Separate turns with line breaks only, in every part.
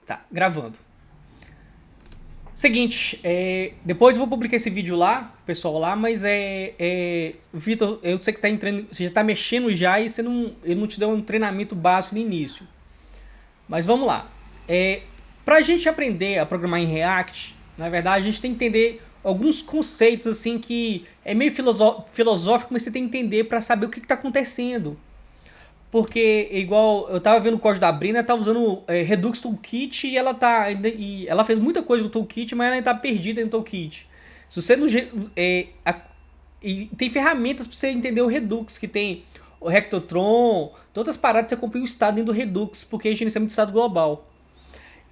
Tá, gravando. Seguinte, depois eu vou publicar esse vídeo lá, pessoal lá, mas Vitor, eu sei que tá entrando, você já tá mexendo já e ele não te deu um treinamento básico no início. Mas vamos lá. Pra gente aprender a programar em React, na verdade, a gente tem que entender alguns conceitos assim que é meio filosófico, mas você tem que entender para saber o que tá acontecendo. Porque, igual, eu tava vendo o código da Brina, ela tá usando Redux Toolkit e ela fez muita coisa com o Toolkit, mas ela ainda tá perdida no Toolkit. Se você não... e tem ferramentas pra você entender o Redux, que tem o Rectotron, todas as paradas, você compõe o estado dentro do Redux, porque é gerenciamento de estado global.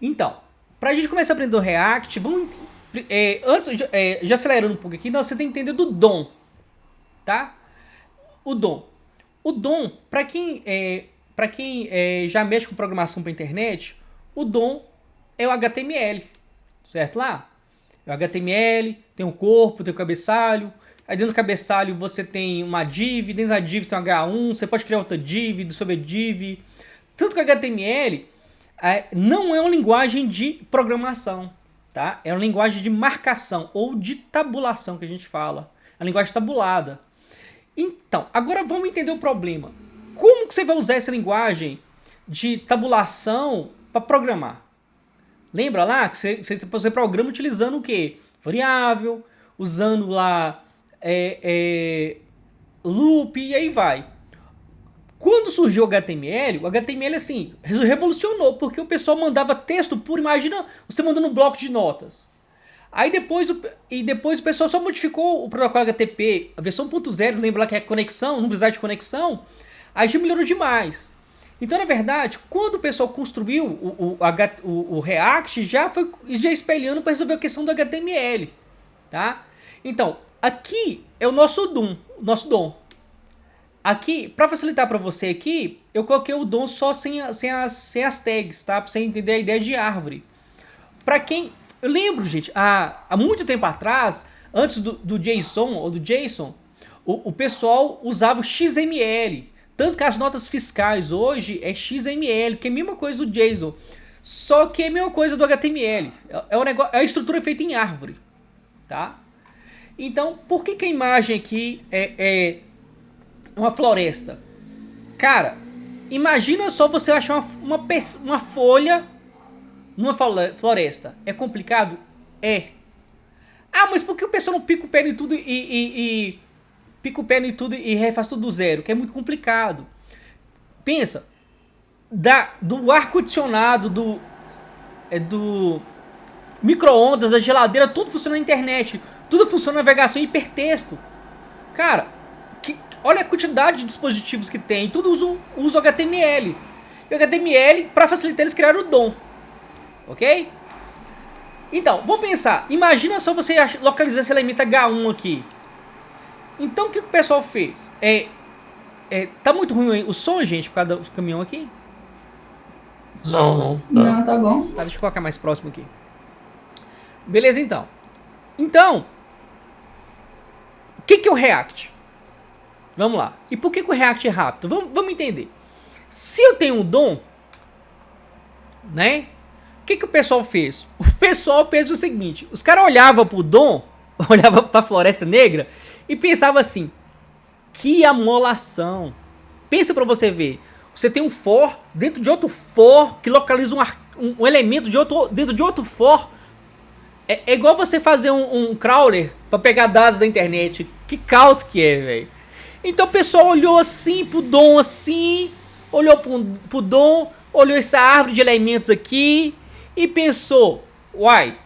Então, pra gente começar a aprender o React, vamos... já acelerando um pouco aqui, você tem que entender do DOM, tá? O DOM. O DOM, para quem já mexe com programação para internet, o DOM é o HTML, certo lá? É o HTML, tem o corpo, tem o cabeçalho, aí dentro do cabeçalho você tem uma div, dentro da div tem um H1, você pode criar outra div, sobre div. Tanto que o HTML não é uma linguagem de programação, tá? É uma linguagem de marcação ou de tabulação que a gente fala. É uma linguagem tabulada. Então, agora vamos entender o problema. Como que você vai usar essa linguagem de tabulação para programar? Lembra lá que você programa utilizando o quê? Variável, usando lá loop e aí vai. Quando surgiu o HTML assim, revolucionou, porque o pessoal mandava texto puro. Imagina você mandando um bloco de notas. Aí depois o pessoal só modificou o protocolo HTTP, a versão 1.0, lembra lá que é conexão, não precisava de conexão, aí já melhorou demais. Então, na verdade, quando o pessoal construiu o React, já foi espelhando para resolver a questão do HTML, tá? Então, aqui é o nosso DOM. Aqui, para facilitar para você aqui, eu coloquei o DOM só sem as tags, tá? Para você entender a ideia de árvore. Para quem... Eu lembro, gente, há muito tempo atrás, antes do JSON, o pessoal usava o XML. Tanto que as notas fiscais hoje é XML, que é a mesma coisa do JSON. Só que é a mesma coisa do HTML. É a estrutura feita em árvore. Tá? Então, por que a imagem aqui é uma floresta? Cara, imagina só você achar uma folha numa floresta. É complicado? É. Ah, mas por que o pessoal não pica o pé em tudo pica o pé em tudo e refaz tudo do zero? Que é muito complicado. Pensa. Do ar-condicionado, do micro-ondas, da geladeira, tudo funciona na internet. Tudo funciona na navegação e hipertexto. Cara, olha a quantidade de dispositivos que tem. Tudo usa HTML. E o HTML, para facilitar, eles criaram o DOM. Ok? Então, vamos pensar. Imagina só você localizar esse elemento H1 aqui. Então, o que o pessoal fez? Tá muito ruim o som, gente, por causa do caminhão aqui?
Não.
Não, tá bom.
Tá, deixa eu colocar mais próximo aqui. Beleza, então. Então, o que é o React? Vamos lá. E por que o React é rápido? Vamos entender. Se eu tenho um DOM, né? O que o pessoal fez? O pessoal fez o seguinte: os caras olhavam pro DOM, olhavam pra Floresta Negra e pensavam assim: que amolação. Pensa pra você ver. Você tem um for dentro de outro for que localiza um elemento dentro de outro for. É igual você fazer um crawler pra pegar dados da internet. Que caos que é, velho. Então o pessoal olhou assim pro DOM assim, olhou pro DOM, olhou essa árvore de elementos aqui e pensou: uai,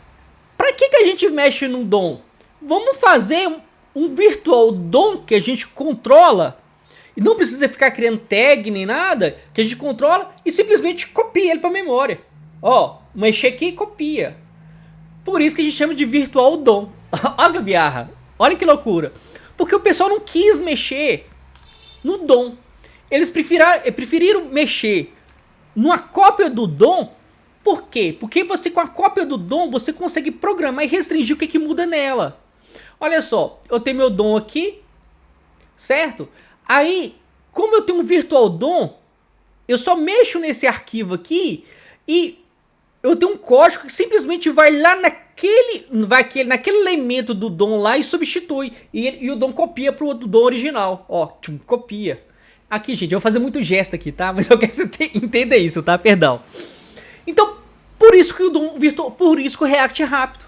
pra que a gente mexe no DOM? Vamos fazer um virtual DOM que a gente controla e não precisa ficar criando tag nem nada, que a gente controla e simplesmente copia ele pra memória. Ó, mexer aqui e copia. Por isso que a gente chama de virtual DOM. Olha a gambiarra, olha que loucura. Porque o pessoal não quis mexer no DOM. Eles preferiram mexer numa cópia do DOM. Por quê? Porque você, com a cópia do DOM, você consegue programar e restringir o que muda nela. Olha só, eu tenho meu DOM aqui, certo? Aí, como eu tenho um virtual DOM, eu só mexo nesse arquivo aqui e eu tenho um código que simplesmente vai lá naquele elemento do DOM lá e substitui. E o DOM copia pro outro DOM original. Ó, tipo, copia. Aqui, gente, eu vou fazer muito gesto aqui, tá? Mas eu quero que você entenda isso, tá? Perdão. Então, por isso que o DOM virtual, por isso que o React é rápido.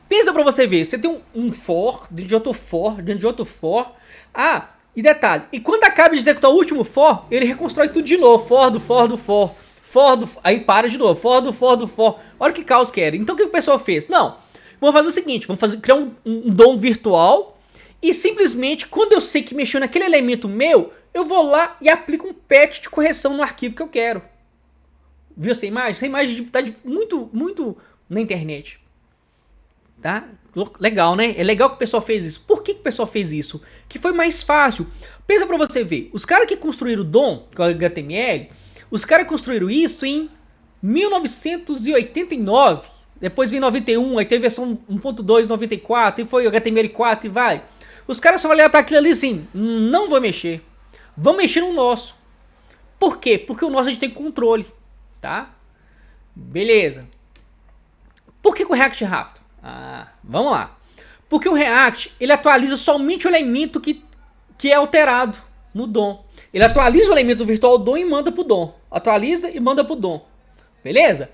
Pensa pra você ver, você tem um for, dentro de outro for, dentro de outro for. Ah, e detalhe, e quando acaba de executar o último for, ele reconstrói tudo de novo. For do for do for. Aí para de novo, for do for. Olha que caos que era. Então o que o pessoal fez? Não, vamos fazer o seguinte, criar um DOM virtual e simplesmente quando eu sei que mexeu naquele elemento meu, eu vou lá e aplico um patch de correção no arquivo que eu quero. Viu essa imagem? Essa imagem tá muito na internet. Tá? Legal, né? É legal que o pessoal fez isso. Por que o pessoal fez isso? Que foi mais fácil. Pensa pra você ver, os caras que construíram o DOM, com o HTML, os caras construíram isso em 1989. Depois veio 91, aí teve versão 1.2, 94, e foi o HTML4 e vai. Os caras só olharam para aquilo ali assim, não vou mexer. Vamos mexer no nosso. Por quê? Porque o nosso a gente tem controle, tá? Beleza. Por que o React é rápido? Vamos lá. Porque o React, ele atualiza somente o elemento que é alterado no DOM. Ele atualiza o elemento virtual DOM e manda pro DOM. Atualiza e manda pro DOM. Beleza?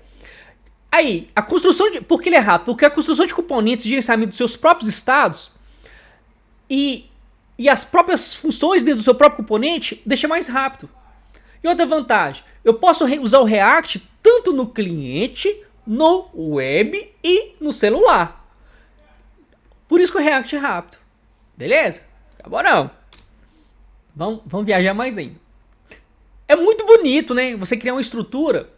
Aí, a construção de... Por que ele é rápido? Porque a construção de componentes de gerenciamento dos seus próprios estados e as próprias funções dentro do seu próprio componente deixa mais rápido. E outra vantagem, eu posso usar o React tanto no cliente, no web e no celular. Por isso que o React é rápido. Beleza? Tá bom não? Vamos viajar mais ainda. É muito bonito, né? Você criar uma estrutura.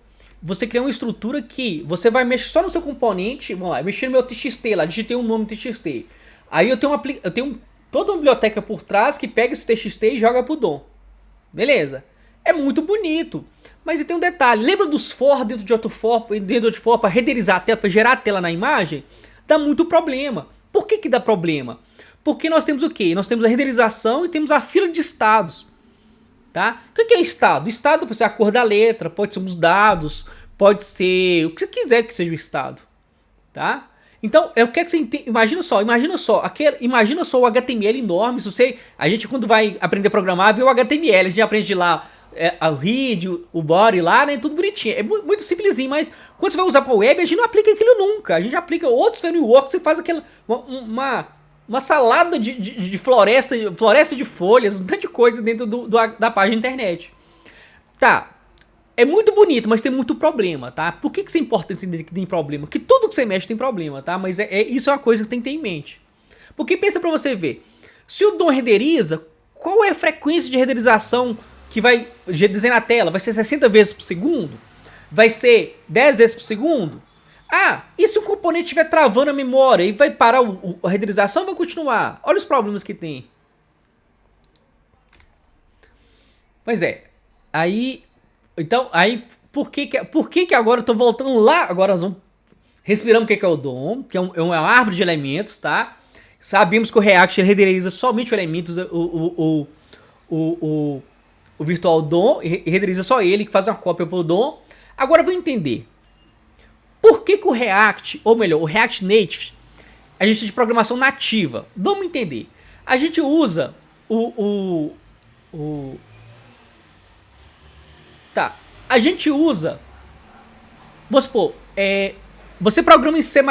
Você criar uma estrutura que você vai mexer só no seu componente. Vamos lá, mexer no meu TXT lá, digitei um nome TXT. Aí eu tenho toda uma biblioteca por trás que pega esse TXT e joga pro DOM. Beleza? É muito bonito. Mas tem um detalhe. Lembra dos for dentro de outro for para renderizar a tela, para gerar a tela na imagem? Dá muito problema. Por que dá problema? Porque nós temos o quê? Nós temos a renderização e temos a fila de estados. Tá? O que é estado? Estado pode ser a cor da letra, pode ser os dados, pode ser o que você quiser que seja o estado. Tá? Então, eu quero que você entenda. Imagina só o HTML enorme. A gente quando vai aprender a programar, vê o HTML, a gente aprende lá o head, o body lá, né? Tudo bonitinho. É muito simplesinho, mas quando você vai usar para o web, a gente não aplica aquilo nunca. A gente aplica outros frameworks, você faz aquela uma salada de floresta de folhas, um tanto de coisa dentro da página da internet. Tá, é muito bonito, mas tem muito problema, tá? Por que isso é importante entender que tem problema? Porque tudo que você mexe tem problema, tá? Mas isso é uma coisa que você tem que ter em mente. Porque pensa pra você ver, se o DOM renderiza, qual é a frequência de renderização que vai dizer na tela? Vai ser 60 vezes por segundo? Vai ser 10 vezes por segundo? E se o componente estiver travando a memória e vai parar a renderização ou vai continuar? Olha os problemas que tem. Pois é. Por que agora eu tô voltando lá? Agora nós vamos respirando o que é o DOM, que é uma árvore de elementos, tá? Sabemos que o React renderiza somente os elementos, o virtual DOM, e renderiza só ele, que faz uma cópia pro DOM. Agora eu vou entender. Por que o React, ou melhor, o React Native, a gente tem de programação nativa? Vamos entender. A gente usa a gente usa, vamos supor, você programa em C++,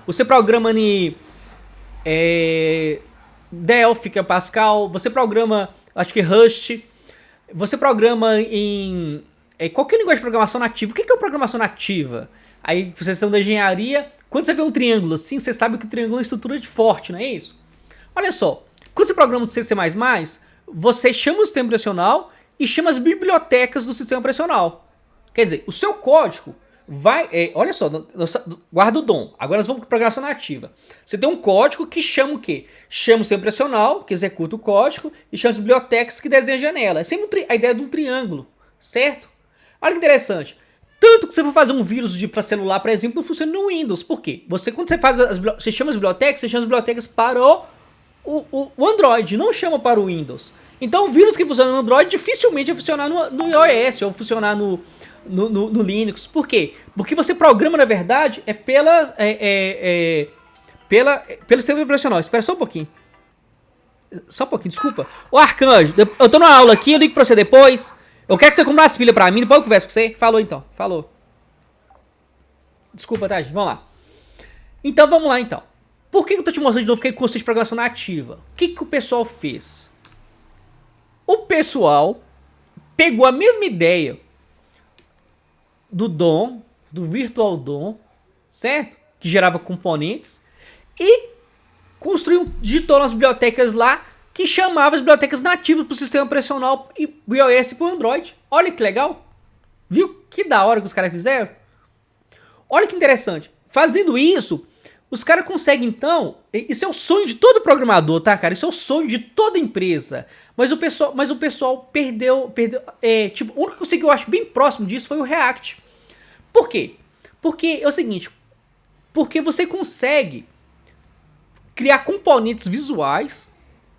você programa em Delphi, que é Pascal, você programa, acho que Rust, você programa em qualquer linguagem de programação nativa. O que é programação nativa? Aí vocês estão da engenharia, quando você vê um triângulo assim, você sabe que o triângulo é uma estrutura forte, não é isso? Olha só, quando você programa no C++, você chama o sistema operacional e chama as bibliotecas do sistema operacional. Quer dizer, o seu código vai... olha só, guarda o DOM. Agora nós vamos para programação nativa. Você tem um código que chama o quê? Chama o sistema operacional, que executa o código, e chama as bibliotecas que desenha a janela. É sempre a ideia de um triângulo, certo? Olha que interessante. Tanto que você for fazer um vírus para celular, por exemplo, não funciona no Windows. Por quê? Quando você chama as bibliotecas, você chama as bibliotecas para o Android, não chama para o Windows. Então o vírus que funciona no Android dificilmente vai funcionar no iOS ou funcionar no Linux. Por quê? Porque você programa, na verdade, pelo sistema operacional. Espera só um pouquinho. Só um pouquinho, desculpa. Ô Arcanjo, eu tô numa aula aqui, eu ligo pra você depois. Eu quero que você compre umas pilhas pra mim, depois eu converso com você. Falou então, falou. Desculpa, tá, gente? Vamos lá. Então, vamos lá então. Por que eu tô te mostrando de novo que é conceito de programação nativa? O que o pessoal fez? O pessoal pegou a mesma ideia do DOM, do Virtual DOM, certo? Que gerava componentes, e digitou nas bibliotecas lá, que chamava as bibliotecas nativas para o sistema operacional e o iOS e para o Android. Olha que legal. Viu? Que da hora que os caras fizeram. Olha que interessante. Fazendo isso, os caras conseguem então... Isso é o sonho de todo programador, tá, cara? Isso é o sonho de toda empresa. Mas o pessoal perdeu... tipo, o único que eu acho bem próximo disso foi o React. Por quê? Porque é o seguinte... Porque você consegue criar componentes visuais,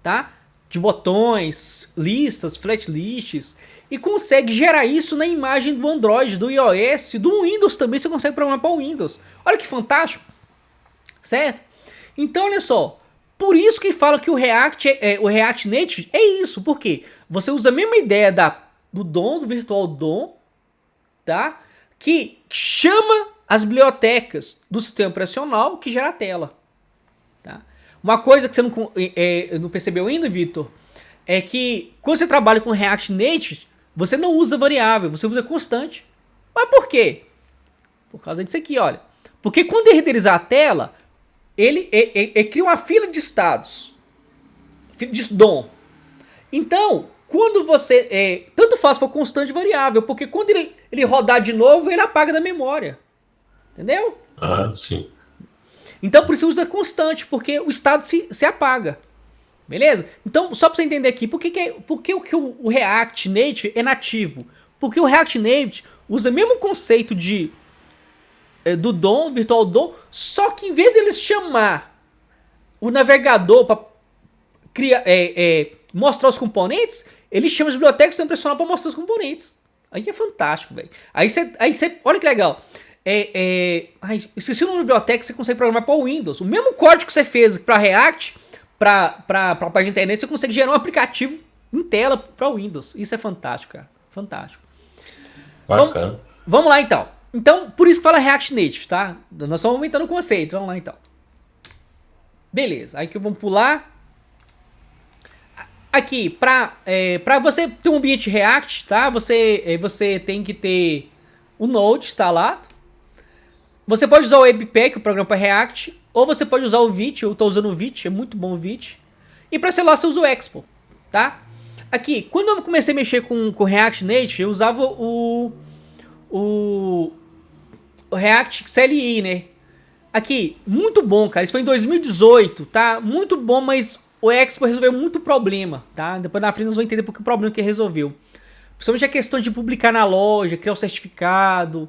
tá? De botões, listas, flat lists, e consegue gerar isso na imagem do Android, do iOS, do Windows também. Você consegue programar para o Windows. Olha que fantástico, certo? Então, olha só, por isso que fala que o React Native é isso. Por quê? Você usa a mesma ideia do DOM, do Virtual DOM, tá? Que chama as bibliotecas do sistema operacional que gera a tela. Tá? Uma coisa que você não percebeu ainda, Vitor, é que quando você trabalha com React Native, você não usa variável, você usa constante. Mas por quê? Por causa disso aqui, olha. Porque quando ele renderizar a tela, ele cria uma fila de estados, fila de DOM. Então, quando você... tanto faz for constante variável, porque quando ele rodar de novo, ele apaga da memória. Entendeu?
Ah, sim.
Então por isso usa constante, porque o estado se apaga. Beleza? Então, só para você entender aqui, por que o React Native é nativo? Porque o React Native usa o mesmo conceito do DOM, Virtual DOM, só que em vez deles chamar o navegador para mostrar os componentes, ele chama as bibliotecas do operacional para mostrar os componentes. Aí é fantástico, velho. Aí você, olha que legal. Esqueci o nome da biblioteca, você consegue programar para o Windows. O mesmo código que você fez para React, para a página de internet, você consegue gerar um aplicativo em tela para o Windows. Isso é fantástico, cara. Fantástico.
Bacana.
Vamos lá, então. Então, por isso que fala React Native, tá? Nós estamos aumentando o conceito. Vamos lá, então. Beleza. Aí que vamos pular. Aqui, para você ter um ambiente React, tá? Você tem que ter o Node instalado. Você pode usar o Webpack, o programa para React, ou você pode usar o Vite. Eu estou usando o Vite, é muito bom o Vite. E para celular você usa o Expo, tá? Aqui, quando eu comecei a mexer com React Native, eu usava o React CLI, né? Aqui, muito bom, cara. Isso foi em 2018, tá? Muito bom, mas o Expo resolveu muito problema, tá? Depois na frente nós vamos entender porque o problema que ele resolveu. Principalmente a questão de publicar na loja, criar o certificado.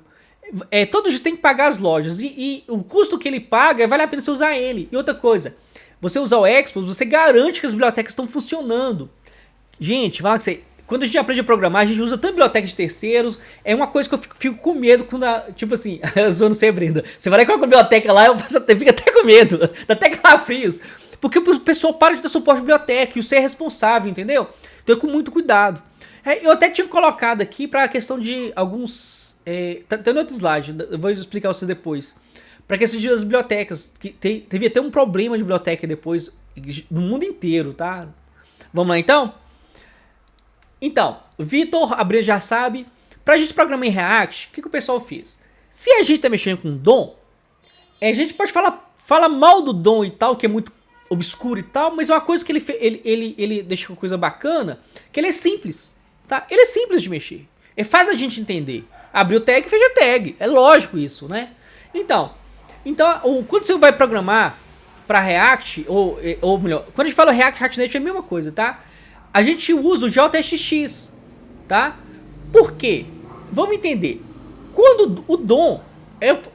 Todo dia tem que pagar as lojas. E o custo que ele paga, vale a pena você usar ele. E outra coisa, você usar o Expo, você garante que as bibliotecas estão funcionando. Gente, fala que você... Quando a gente aprende a programar, a gente usa tanto biblioteca de terceiros. É uma coisa que eu fico com medo quando... tipo assim, eu não sei, Brenda. Você vai lá com a biblioteca lá, eu fico até com medo. Dá até calafrios. Porque o pessoal para de dar suporte à biblioteca e você é responsável, entendeu? Então é com muito cuidado. Eu até tinha colocado aqui para a questão de alguns... tá no outro slide, eu vou explicar a vocês depois. Para a questão das bibliotecas. Que teve até um problema de biblioteca depois no mundo inteiro, tá? Vamos lá então? Então, o Vitor, a Brenda já sabe. Pra gente programar em React, o que o pessoal fez? Se a gente tá mexendo com DOM, a gente pode falar mal do DOM e tal, que é muito obscuro e tal, mas é uma coisa que ele deixa uma coisa bacana, que ele é simples, tá? Ele é simples de mexer. Ele faz a gente entender. Abriu tag e fez a tag. É lógico isso, né? Então quando você vai programar para React, ou melhor, quando a gente fala React Native é a mesma coisa, tá? A gente usa o JSX, tá? Por quê? Vamos entender. Quando o DOM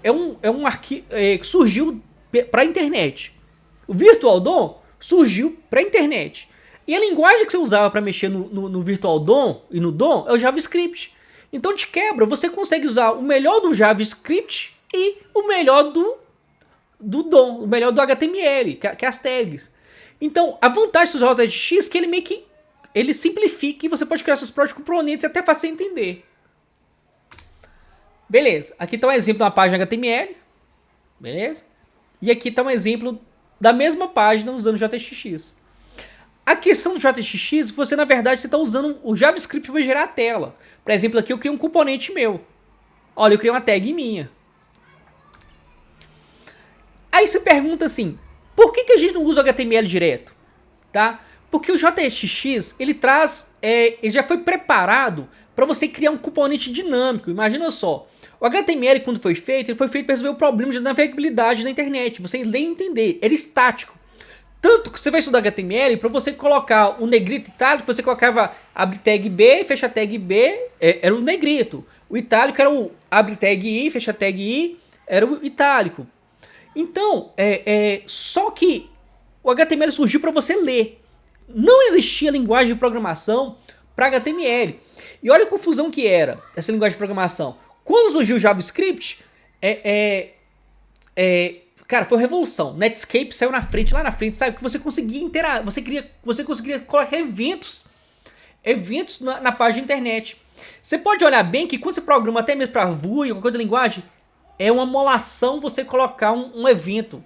é um arquivo que surgiu para a internet. O Virtual DOM surgiu para a internet. E a linguagem que você usava para mexer no Virtual DOM e no DOM é o JavaScript. Então, de quebra, você consegue usar o melhor do JavaScript e o melhor do DOM, o melhor do HTML, que é as tags. Então, a vantagem do JSX é que ele meio que ele simplifica e você pode criar seus próprios componentes e até fácil de entender. Beleza, aqui está um exemplo de uma página HTML, beleza? E aqui está um exemplo da mesma página usando o JSX. A questão do JSX, você na verdade está usando o JavaScript para gerar a tela. Por exemplo, aqui eu criei um componente meu. Olha, eu criei uma tag minha. Aí você pergunta assim, por que a gente não usa o HTML direto? Tá? Porque o JSX, ele traz, ele já foi preparado para você criar um componente dinâmico. Imagina só, o HTML quando foi feito, ele foi feito para resolver o problema de navegabilidade na internet. Você ler e entender, era estático. Tanto que você vai estudar HTML, para você colocar o negrito itálico, você colocava abre tag B, fecha tag B, era o negrito. O itálico era o abre tag I, fecha tag I, era o itálico. Então, só que o HTML surgiu para você ler. Não existia linguagem de programação para HTML. E olha a confusão que era essa linguagem de programação. Quando surgiu o JavaScript, cara, foi uma revolução. Netscape saiu na frente, lá na frente, sabe? Que você conseguia interagir, você conseguiria colocar eventos na página da internet. Você pode olhar bem que quando você programa até mesmo para Vue ou qualquer outra linguagem, é uma molação você colocar um evento.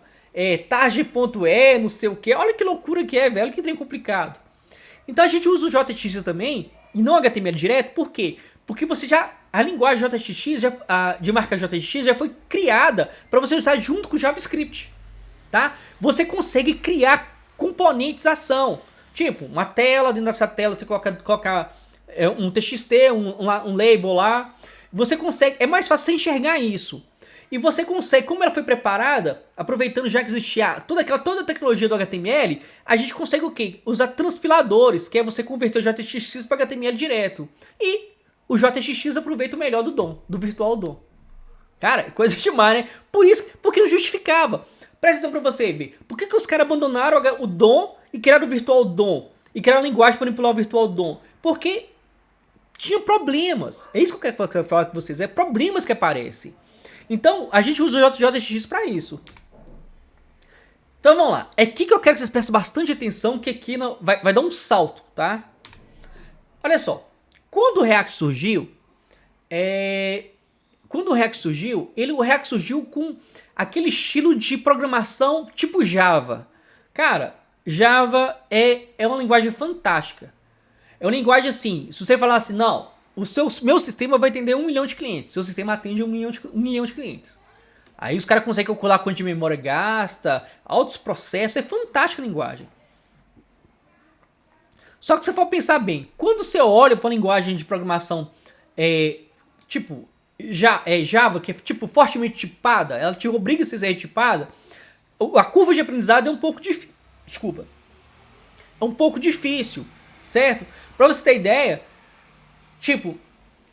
Target.e, não sei o que. Olha que loucura que é, velho. Olha que trem complicado. Então a gente usa o JSX também, e não HTML direto, por quê? Porque a linguagem JSX, de marca JSX, já foi criada para você usar junto com o JavaScript. Tá? Você consegue criar componentização. Tipo, uma tela, dentro dessa tela você coloca um TXT, um label lá. Você consegue, é mais fácil você enxergar isso. E você consegue, como ela foi preparada, aproveitando já que existia toda a tecnologia do HTML, a gente consegue o quê? Usar transpiladores, que é você converter o JSX para HTML direto. E o JSX aproveita o melhor do DOM, do Virtual DOM. Cara, é coisa demais, né? Porque não justificava. Presta atenção pra você ver. Por que os caras abandonaram o DOM e criaram o Virtual DOM? E criaram a linguagem para manipular o Virtual DOM? Porque tinha problemas. É isso que eu quero falar com vocês. É problemas que aparecem. Então, a gente usa o JSX para isso. Então, vamos lá. É aqui que eu quero que vocês prestem bastante atenção, que aqui vai dar um salto, tá? Olha só. Quando o React surgiu, o React surgiu com aquele estilo de programação tipo Java. Cara, Java é uma linguagem fantástica. É uma linguagem assim, se você falar assim, não, meu sistema vai atender 1 milhão de clientes. Seu sistema atende 1 milhão de clientes. Aí os caras conseguem calcular quanto de memória gasta, altos processos. É fantástica a linguagem. Só que se você for pensar bem, quando você olha para a linguagem de programação tipo Java, que é tipo fortemente tipada, ela te obriga a ser tipada, a curva de aprendizado é um pouco difícil. Desculpa. É um pouco difícil, certo? Para você ter ideia, tipo,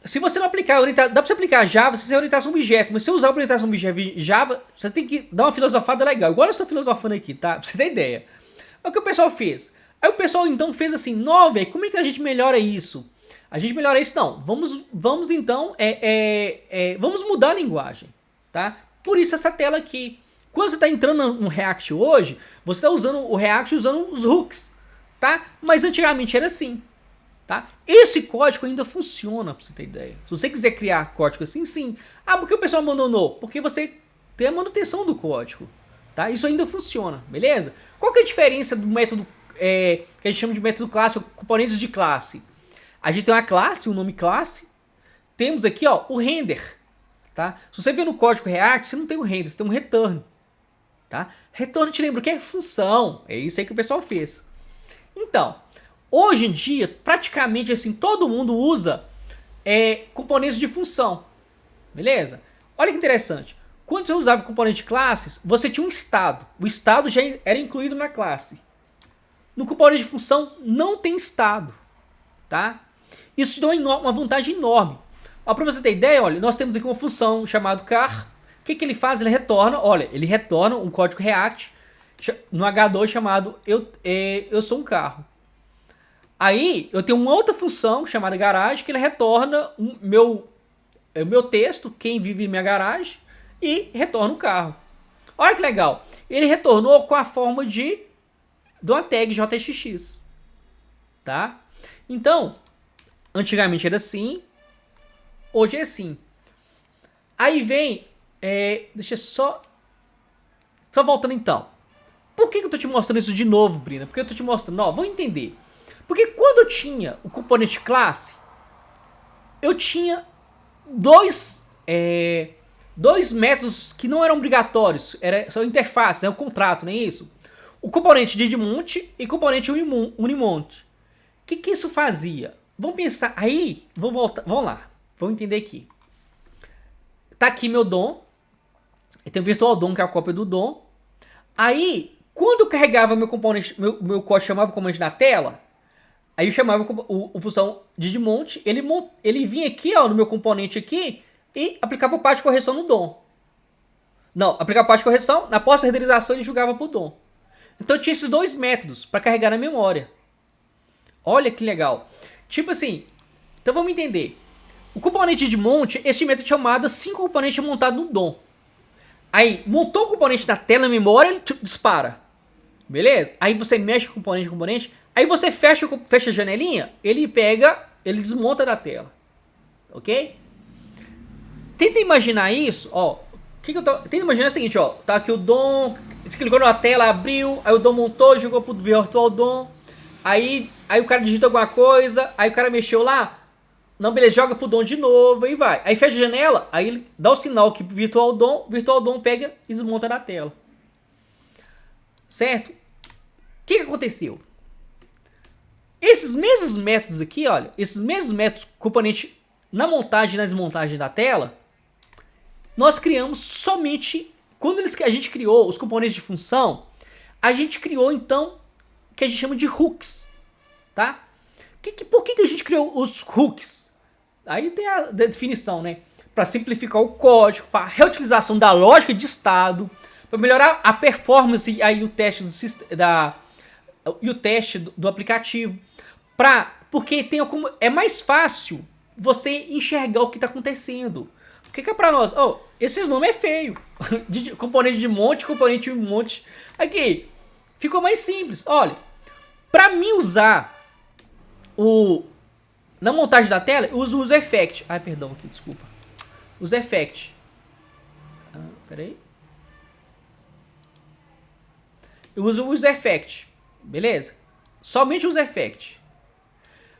se você não aplicar, dá pra você aplicar Java se você orientação objeto, mas se você usar a orientação objeto Java, você tem que dar uma filosofada legal. Igual eu estou filosofando aqui, tá? Pra você ter ideia. É o que o pessoal fez. Aí o pessoal então fez assim, não, velho, como é que a gente melhora isso? A gente melhora isso não. Vamos então, vamos mudar a linguagem, tá? Por isso essa tela aqui. Quando você está entrando no React hoje, você está usando o React usando os hooks, tá? Mas antigamente era assim. Tá? Esse código ainda funciona, pra você ter ideia. Se você quiser criar código assim, sim. Ah, por que o pessoal abandonou? Porque você tem a manutenção do código. Tá? Isso ainda funciona, beleza? Qual que é a diferença do método que a gente chama de método classe ou componentes de classe? A gente tem uma classe, um nome classe. Temos aqui ó, o render. Tá? Se você ver no código React, você não tem o render, você tem um return. Tá? Return te lembra o que é função. É isso aí que o pessoal fez. Então, hoje em dia, praticamente assim, todo mundo usa componentes de função. Beleza? Olha que interessante. Quando você usava componente de classes, você tinha um estado. O estado já era incluído na classe. No componente de função, não tem estado. Tá? Isso te dá uma vantagem enorme. Para você ter ideia, olha, nós temos aqui uma função chamada car. O que ele faz? Ele retorna, olha, ele retorna um código React no H2 chamado eu sou um carro. Aí eu tenho uma outra função chamada garagem que ele retorna o meu texto, quem vive em minha garagem, e retorna o carro. Olha que legal. Ele retornou com a forma de uma tag JSX. Tá? Então, antigamente era assim, hoje é assim. Aí vem, deixa eu só voltando então. Por que eu tô te mostrando isso de novo, Brina? Porque eu tô te mostrando, ó, vamos entender. Porque quando eu tinha o componente classe, eu tinha dois métodos que não eram obrigatórios, era só interface, né, o contrato, não é isso? O componente didmonte e o componente unimonte. O que isso fazia? Vamos pensar, aí, vamos lá, vamos entender aqui. Tá aqui meu DOM, eu tenho o virtual DOM que é a cópia do DOM. Aí, quando eu carregava meu componente, meu código chamava o componente na tela, aí eu chamava o função didmonte, ele vinha aqui, ó, no meu componente aqui e aplicava o path de correção no DOM. Não, aplicava o path de correção, na pós-renderização ele jogava pro DOM. Então eu tinha esses dois métodos para carregar na memória. Olha que legal. Tipo assim, então vamos entender. O componente de monte, esse método é chamado 5 componentes montados no DOM. Aí, montou o componente na tela na memória, ele dispara. Beleza? Aí você mexe com o componente, aí você fecha a janelinha, ele desmonta da tela. Ok? Tenta imaginar isso, ó. Tenta imaginar o seguinte, ó. Tá aqui o DOM, você clicou na tela, abriu, aí o DOM montou, jogou pro virtual DOM. Aí o cara digita alguma coisa, aí o cara mexeu lá. Não, beleza, joga pro DOM de novo, aí vai. Aí fecha a janela, aí ele dá o sinal que virtual DOM pega e desmonta da tela. Certo? O que aconteceu? Esses mesmos métodos aqui, olha, esses mesmos métodos componente na montagem e na desmontagem da tela, nós criamos somente, quando a gente criou os componentes de função, a gente criou então o que a gente chama de hooks, tá? Por que a gente criou os hooks? Aí tem a definição, né? Para simplificar o código, para reutilização da lógica de estado, para melhorar a performance e aí o teste do aplicativo, porque é mais fácil você enxergar o que está acontecendo. O que é para nós? Oh, esses nomes é feio. Componente de monte, componente de monte. Aqui, ficou mais simples. Olha, para mim usar na montagem da tela, eu uso os effect. Ai, perdão aqui, desculpa. Os effect. Peraí. Eu uso os effect. Beleza? Somente os effect.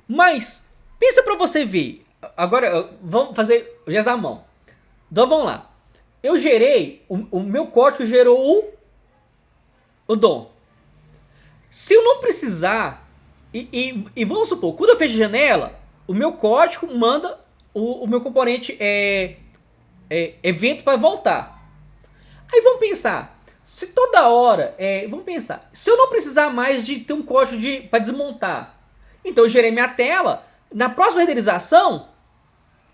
Mas, pensa pra você ver. Agora, vamos fazer o gesto à mão. Então, vamos lá. Eu gerei, o meu código gerou o DOM. Se eu não precisar, e vamos supor, quando eu fecho a janela, o meu código manda o meu componente evento para voltar. Aí vamos pensar, se toda hora, se eu não precisar mais de ter um código para desmontar, então eu gerei minha tela, na próxima renderização,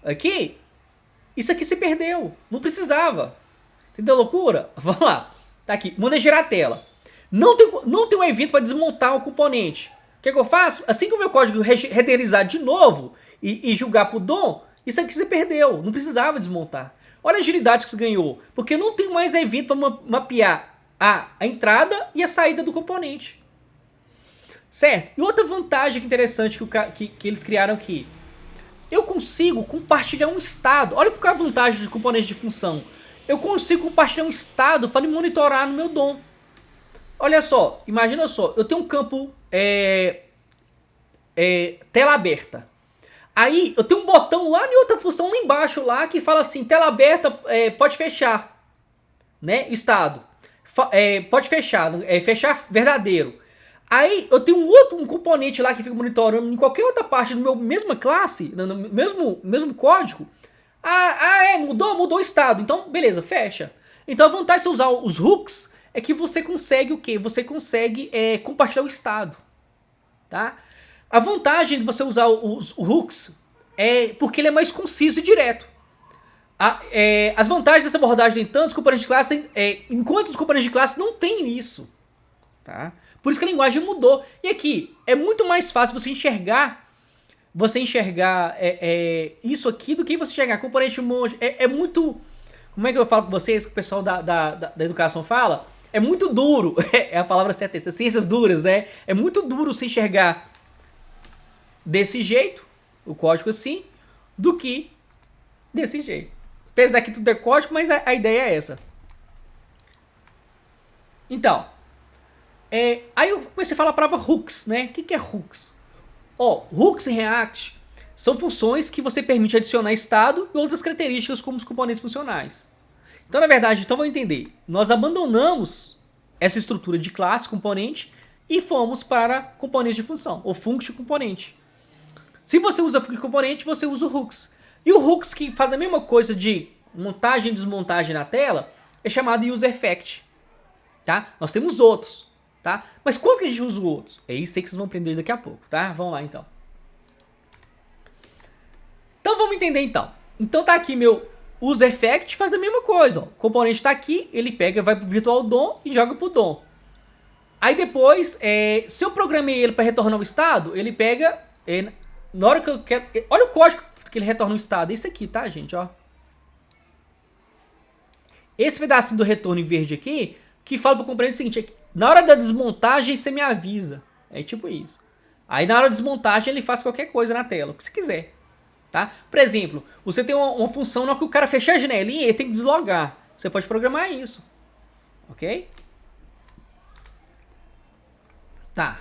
aqui, isso aqui se perdeu, não precisava. Entendeu a loucura? Vamos lá, tá aqui, manda gerar a tela. Não tem um evento para desmontar o componente. O que eu faço? Assim que o meu código renderizar de novo e julgar pro DOM, isso aqui se perdeu, não precisava desmontar. Olha a agilidade que você ganhou, porque não tem mais evento para mapear a entrada e a saída do componente. Certo? E outra vantagem interessante que eles criaram aqui. Eu consigo compartilhar um estado. Olha porque a vantagem de componentes de função. Eu consigo compartilhar um estado para me monitorar no meu DOM. Olha só, imagina só, eu tenho um campo tela aberta. Aí eu tenho um botão lá em outra função lá embaixo lá que fala assim, tela aberta, pode fechar, né? Estado, pode fechar, fechar verdadeiro. Aí eu tenho um componente lá que fica monitorando em qualquer outra parte do meu mesma classe, no mesmo código. Mudou o estado, então beleza, fecha. Então a vantagem de você usar os hooks é que você consegue o quê? Você consegue compartilhar o estado, tá? A vantagem de você usar os hooks é porque ele é mais conciso e direto. As vantagens dessa abordagem, no entanto, os componentes de classe, enquanto os componentes de classe não têm isso, tá? Por isso que a linguagem mudou. E aqui, é muito mais fácil você enxergar isso aqui do que você enxergar componente emoji. É muito... Como é que eu falo com vocês, que o pessoal da educação fala? É muito duro, é a palavra certa, essas ciências duras, né? É muito duro se enxergar desse jeito, o código assim, do que desse jeito. Apesar que tudo é código, mas a ideia é essa. Então, aí eu comecei a falar a palavra hooks, né? O que é hooks? Hooks em React são funções que você permite adicionar estado e outras características como os componentes funcionais. Então, na verdade, vamos entender. Nós abandonamos essa estrutura de classe, componente, e fomos para componente de função, ou function componente. Se você usa function componente, você usa o hooks. E o hooks que faz a mesma coisa de montagem e desmontagem na tela é chamado user effect. Tá? Nós temos outros. Tá? Mas quando que a gente usa os outros? É isso aí que vocês vão aprender daqui a pouco. Tá? Vamos lá então. Então vamos entender então. Então tá aqui meu user effect, faz a mesma coisa. Ó. O componente está aqui, ele pega, vai pro virtual DOM e joga pro DOM. Aí depois, se eu programei ele para retornar o estado, ele pega, na hora que eu quero, olha o código que ele retorna o estado, é esse aqui, tá, gente, ó. Esse pedacinho do retorno em verde aqui, que fala pro componente o seguinte, na hora da desmontagem você me avisa, é tipo isso. Aí na hora da desmontagem ele faz qualquer coisa na tela, o que você quiser. Tá? Por exemplo, você tem uma função na hora que o cara fechar a janelinha, ele tem que deslogar. Você pode programar isso. Ok? Tá.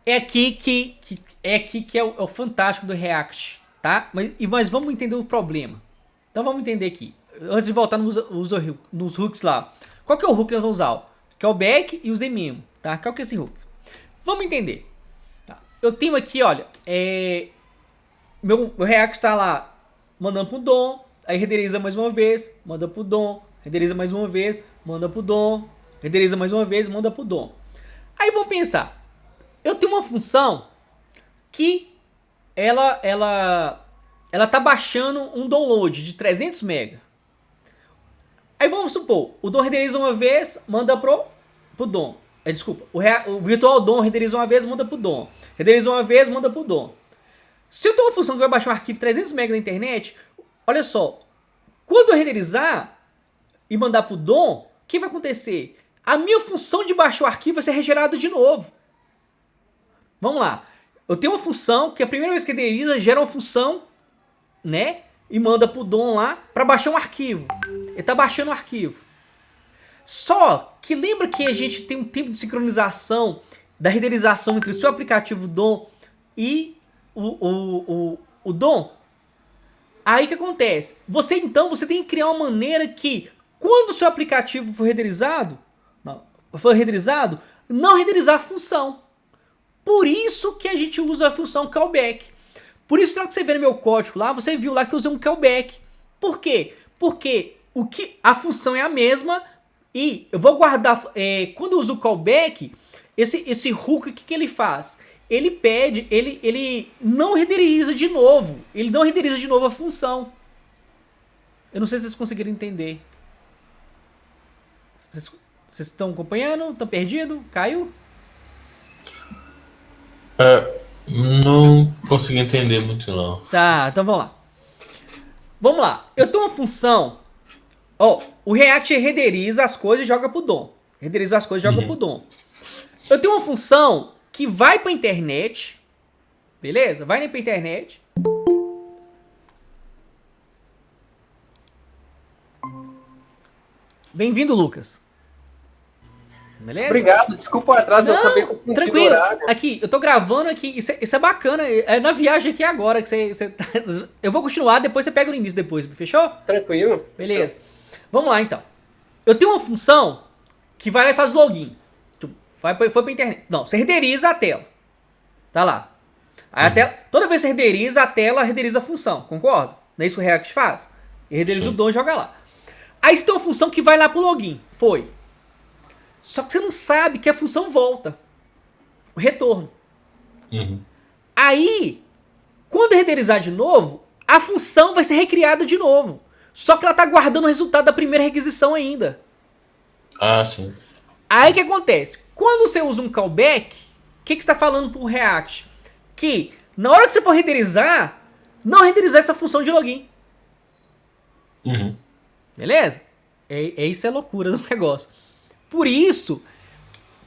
É aqui que é o fantástico do React. Tá? Mas vamos entender o problema. Então vamos entender aqui. Antes de voltar nos hooks lá. Qual que é o hook que nós vamos usar? Que é o back e o zmemo. Tá? Qual que é esse hook? Vamos entender. Tá. Eu tenho aqui, olha, Meu React está lá mandando pro DOM, aí renderiza mais uma vez, manda pro DOM, renderiza mais uma vez, manda pro DOM, renderiza mais uma vez, manda pro DOM. Aí vamos pensar, eu tenho uma função que ela tá baixando um download de 300 MB. Aí vamos supor, o DOM renderiza uma vez, manda pro DOM. Desculpa, o virtual DOM renderiza uma vez, manda pro DOM. Renderiza uma vez, manda pro DOM. Se eu tenho uma função que vai baixar um arquivo 300 MB na internet, olha só, quando eu renderizar e mandar pro DOM, o que vai acontecer? A minha função de baixar o arquivo vai ser regerada de novo. Vamos lá. Eu tenho uma função que a primeira vez que renderiza gera uma função, né? E manda pro DOM lá para baixar um arquivo. Ele tá baixando o arquivo. Só que lembra que a gente tem um tempo de sincronização da renderização entre o seu aplicativo DOM e o DOM? Aí que acontece? Você tem que criar uma maneira que quando o seu aplicativo for renderizado, não renderizar a função. Por isso que a gente usa a função callback. Por isso que você vê no meu código lá, você viu lá que eu usei um callback. Por quê? Porque a função é a mesma e eu vou guardar, quando eu uso o callback, esse hook, o que ele faz? Ele pede, ele não renderiza de novo. Ele não renderiza de novo a função. Eu não sei se vocês conseguiram entender. Vocês estão acompanhando? Estão perdidos? Caiu?
Não consegui entender muito não.
Tá, então vamos lá. Vamos lá. Eu tenho uma função. O React renderiza as coisas e joga pro DOM. Renderiza as coisas e joga pro DOM. Eu tenho uma função que vai pra internet, beleza? Vai pra internet. Bem-vindo, Lucas. Beleza?
Obrigado, desculpa o atraso, eu acabei com
tranquilo. Aqui, eu tô gravando aqui, isso é bacana, é na viagem aqui agora que você eu vou continuar, depois você pega no início depois, fechou?
Tranquilo.
Beleza. Vamos lá, então. Eu tenho uma função que vai lá e faz login. Foi pra internet. Não, você renderiza a tela. Tá lá. Aí a tela, toda vez que você renderiza a tela, renderiza a função. Concorda? Não é isso que o React faz? Ele renderiza o DOM e joga lá. Aí você tem uma função que vai lá pro login. Foi. Só que você não sabe que a função volta. O retorno. Aí, quando renderizar de novo, a função vai ser recriada de novo. Só que ela tá guardando o resultado da primeira requisição ainda.
Ah, sim.
Aí o que acontece? Quando você usa um callback, o que você está falando pro React? Que na hora que você for renderizar, não renderizar essa função de login.
Uhum.
Beleza? Isso é loucura do negócio. Por isso,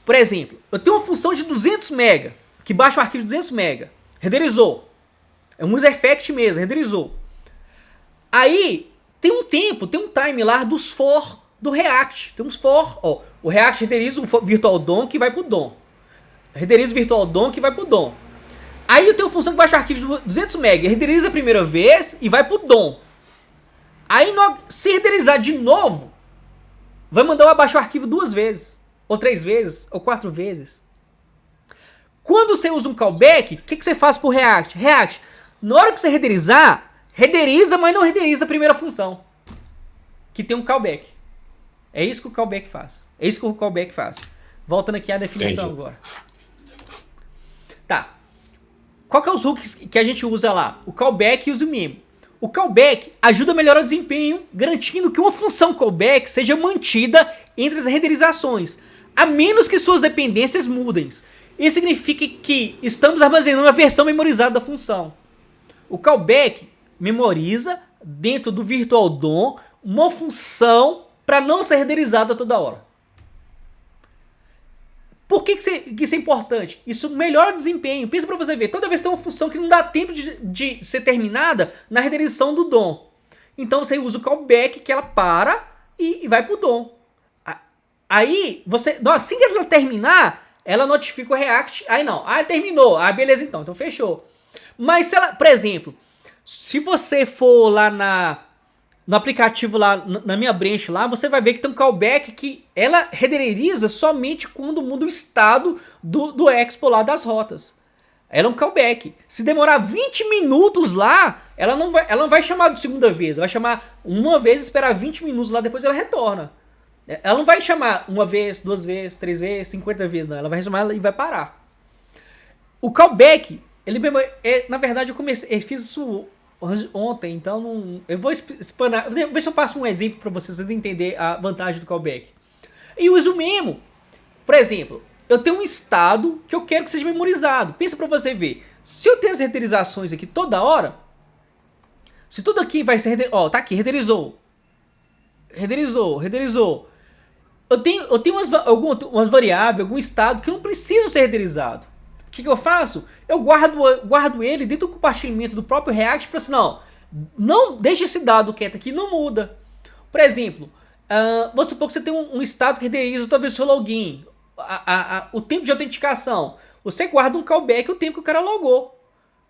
por exemplo, eu tenho uma função de 200 MB, que baixa o arquivo de 200 MB. Renderizou. É um user effect mesmo, renderizou. Aí, tem um time lá dos for do React. Tem uns for, ó. O React renderiza o virtual DOM que vai pro DOM. Renderiza o virtual DOM que vai pro DOM. Aí eu tenho uma função que baixa o arquivo de 200 MB, renderiza a primeira vez e vai pro DOM. Aí, se renderizar de novo, vai mandar eu abaixar o arquivo 2 vezes, ou 3 vezes, ou 4 vezes. Quando você usa um callback, o que você faz pro React? React, na hora que você renderizar, renderiza, mas não renderiza a primeira função, que tem um callback. É isso que o callback faz. É isso que o callback faz. Voltando aqui à definição agora. Tá. Qual que é os hooks que a gente usa lá? O callback e o zoom-in. O callback ajuda a melhorar o desempenho, garantindo que uma função callback seja mantida entre as renderizações, a menos que suas dependências mudem. Isso significa que estamos armazenando a versão memorizada da função. O callback memoriza dentro do virtual DOM uma função para não ser renderizada toda hora. Por que isso é importante? Isso melhora o desempenho. Pensa para você ver, toda vez que tem uma função que não dá tempo de ser terminada na renderização do DOM. Então você usa o callback que ela para e vai pro DOM. Aí, assim que ela terminar, ela notifica o React. Aí não, terminou. Beleza então fechou. Mas se ela, por exemplo, se você for lá no aplicativo lá, na minha branch lá, você vai ver que tem um callback que ela renderiza somente quando muda o estado do expo lá das rotas. Ela é um callback. Se demorar 20 minutos lá, ela não vai chamar de segunda vez. Ela vai chamar uma vez, esperar 20 minutos lá, depois ela retorna. Ela não vai chamar uma vez, 2 vezes, 3 vezes, 50 vezes, não. Ela vai chamar e vai parar. O callback, na verdade eu fiz isso ontem, então eu vou explanar, vou ver se eu passo um exemplo para vocês entenderem a vantagem do callback. E o zoom-in, por exemplo, eu tenho um estado que eu quero que seja memorizado. Pensa para você ver, se eu tenho as renderizações aqui toda hora, se tudo aqui vai ser tá aqui, renderizou. Eu tenho umas variáveis, algum estado que não precisam ser renderizado. O que eu faço? Eu guardo ele dentro do compartilhamento do próprio React para assim, não deixa esse dado quieto aqui, não muda. Por exemplo, vamos supor que você tem um estado que renderiza talvez o seu login, o tempo de autenticação. Você guarda um callback o tempo que o cara logou.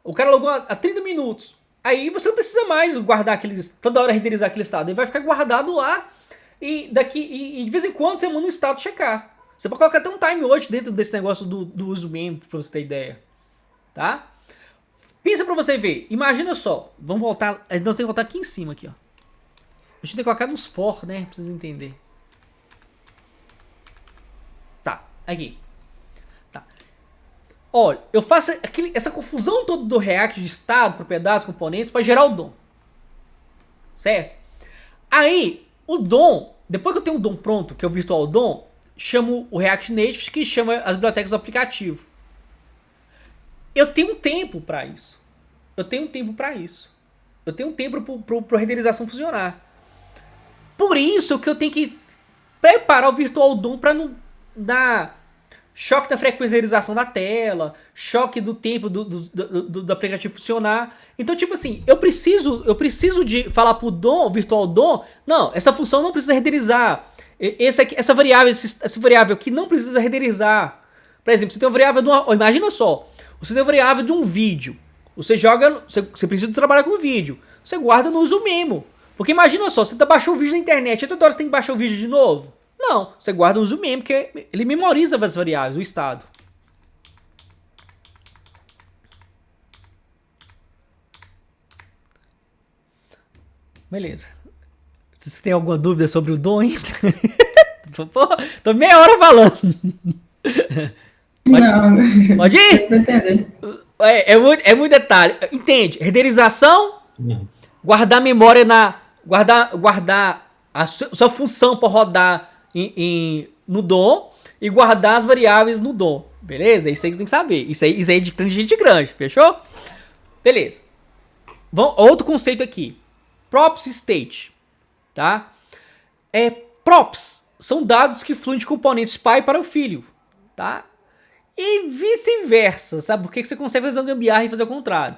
O cara logou há 30 minutos. Aí você não precisa mais guardar toda hora renderizar aquele estado. Ele vai ficar guardado lá e de vez em quando você manda um estado checar. Você pode colocar até um time hoje dentro desse negócio do uso mesmo, pra você ter ideia. Tá? Pensa pra você ver. Imagina só. Vamos voltar. Nós temos que voltar aqui em cima. Aqui, ó. A gente tem que colocar nos for, né? Pra vocês entenderem. Tá. Aqui. Tá. Olha, eu faço essa confusão toda do React de estado, propriedades, componentes pra gerar o DOM. Certo? Aí, o DOM, depois que eu tenho o DOM pronto, que é o Virtual DOM, chamo o React Native, que chama as bibliotecas do aplicativo. Eu tenho um tempo para isso. Eu tenho um tempo para a renderização funcionar. Por isso que eu tenho que preparar o Virtual DOM para não dar choque da frequência de renderização da tela, choque do tempo do aplicativo funcionar. Então, tipo assim, eu preciso de falar pro DOM, Virtual DOM, não, essa função não precisa renderizar. Essa variável aqui não precisa renderizar. Por exemplo, você tem uma variável imagina só, você tem uma variável de um vídeo. Você precisa trabalhar com vídeo. Você guarda no uso memo. Porque imagina só, você baixou o vídeo na internet, e toda hora você tem que baixar o vídeo de novo. Não, você guarda no uso memo, porque ele memoriza as variáveis, o estado. Beleza. Se tem alguma dúvida sobre o DOM ainda? Tô meia hora falando. Pode ir? É muito detalhe. Entende? Renderização, guardar memória guardar a sua função para rodar no DOM e guardar as variáveis no DOM. Beleza? Isso aí você tem que saber. Isso aí é de gente grande, fechou? Beleza. Outro conceito aqui. Props state. Tá? Props são dados que fluem de componentes pai para o filho. Tá? E vice-versa. Sabe por que você consegue fazer um gambiarra e fazer o contrário?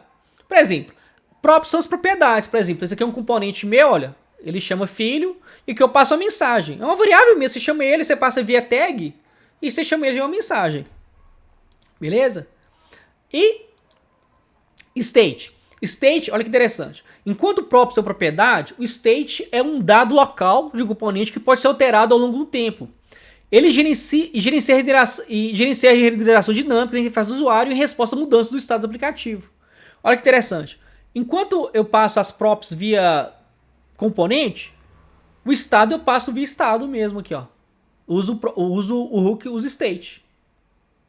Por exemplo, props são as propriedades. Por exemplo, esse aqui é um componente meu, olha. Ele chama filho e que eu passo a mensagem. É uma variável mesmo. Você chama ele, você passa via tag e você chama ele de uma mensagem. Beleza? E state. State, olha que interessante. Enquanto props são propriedade, o state é um dado local de um componente que pode ser alterado ao longo do tempo. Ele gerencia a renderização dinâmica da interface do usuário em resposta a mudanças do estado do aplicativo. Olha que interessante. Enquanto eu passo as props via componente, o estado eu passo via estado mesmo aqui, ó. Uso o hook, uso state.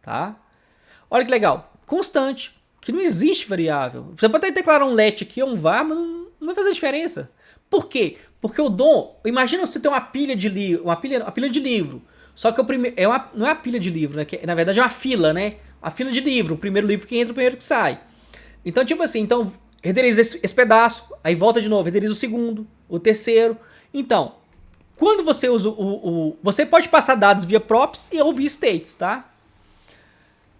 Tá? Olha que legal. Constante. Que não existe variável. Você pode até declarar um let aqui ou um var, mas não vai fazer diferença. Por quê? Porque o DOM... Imagina você ter uma pilha de livro. Uma pilha de livro. Só que não é uma pilha de livro, né? Que, na verdade é uma fila, né? A fila de livro. O primeiro livro que entra, o primeiro que sai. Então, tipo assim, renderiza esse pedaço, aí volta de novo, renderiza o segundo, o terceiro. Então, quando você usa você pode passar dados via props ou via states, tá?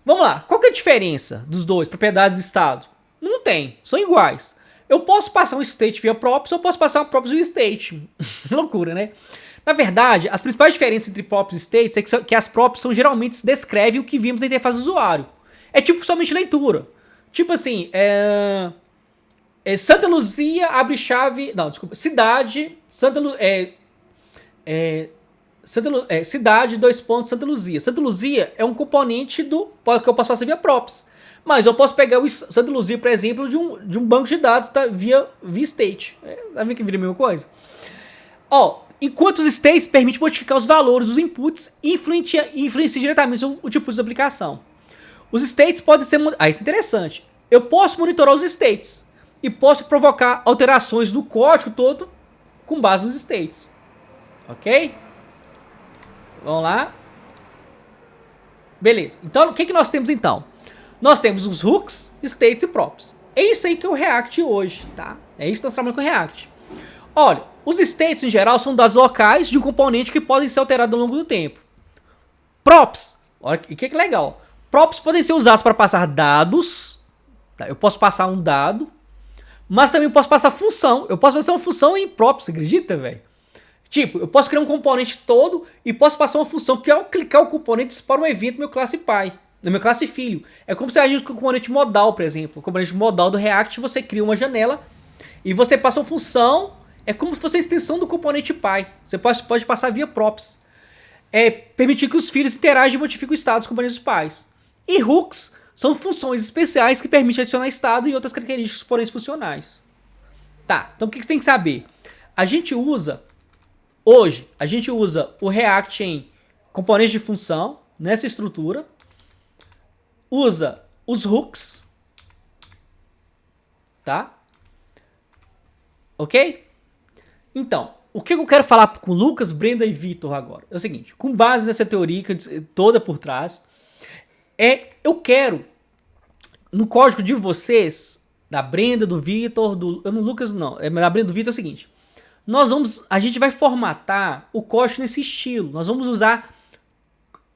Vamos lá, qual que é a diferença dos dois, propriedades e estado? Não tem, são iguais. Eu posso passar um state via props ou posso passar um props via state. Loucura, né? Na verdade, as principais diferenças entre props e states é que as props geralmente descrevem o que vimos na interface do usuário. É tipo somente leitura. Tipo assim, Santa Luzia abre chave... Não, desculpa. Cidade, cidade, Santa Luzia. Santa Luzia é um componente que eu posso fazer via props. Mas eu posso pegar o Santa Luzia, por exemplo, de um banco de dados, tá? via state. Tá vendo que vira a mesma coisa? Ó, enquanto os states permitem modificar os valores dos inputs e influenciam diretamente o tipo de aplicação. Os states podem ser... isso é interessante. Eu posso monitorar os states e posso provocar alterações do código todo com base nos states. Ok? Vamos lá. Beleza. Então, o que nós temos então? Nós temos os hooks, states e props. É isso aí que é o React hoje, tá? É isso que nós trabalhamos com o React. Olha, os states em geral são dados locais de um componente que podem ser alterados ao longo do tempo. Props, olha o que é legal. Props podem ser usados para passar dados. Tá? Eu posso passar um dado, mas também posso passar função. Eu posso passar uma função em props, você acredita, velho? Tipo, eu posso criar um componente todo e posso passar uma função que ao clicar o componente dispara um evento no meu classe pai, no meu classe filho. É como se agisse com o componente modal, por exemplo. O componente modal do React, você cria uma janela e você passa uma função, é como se fosse a extensão do componente pai. Você pode passar via props. Permitir que os filhos interagem e modifiquem o estado dos componentes dos pais. E hooks são funções especiais que permitem adicionar estado e outras características componentes funcionais. Tá, então o que você tem que saber? Hoje, a gente usa o React em componentes de função, nessa estrutura. Usa os hooks. Tá? Ok? Então, o que eu quero falar com o Lucas, Brenda e Vitor agora? É o seguinte, com base nessa teoria toda por trás, eu quero, no código de vocês, da Brenda, do Vitor, do Lucas não, da Brenda e do Vitor é o seguinte, a gente vai formatar o código nesse estilo, nós vamos usar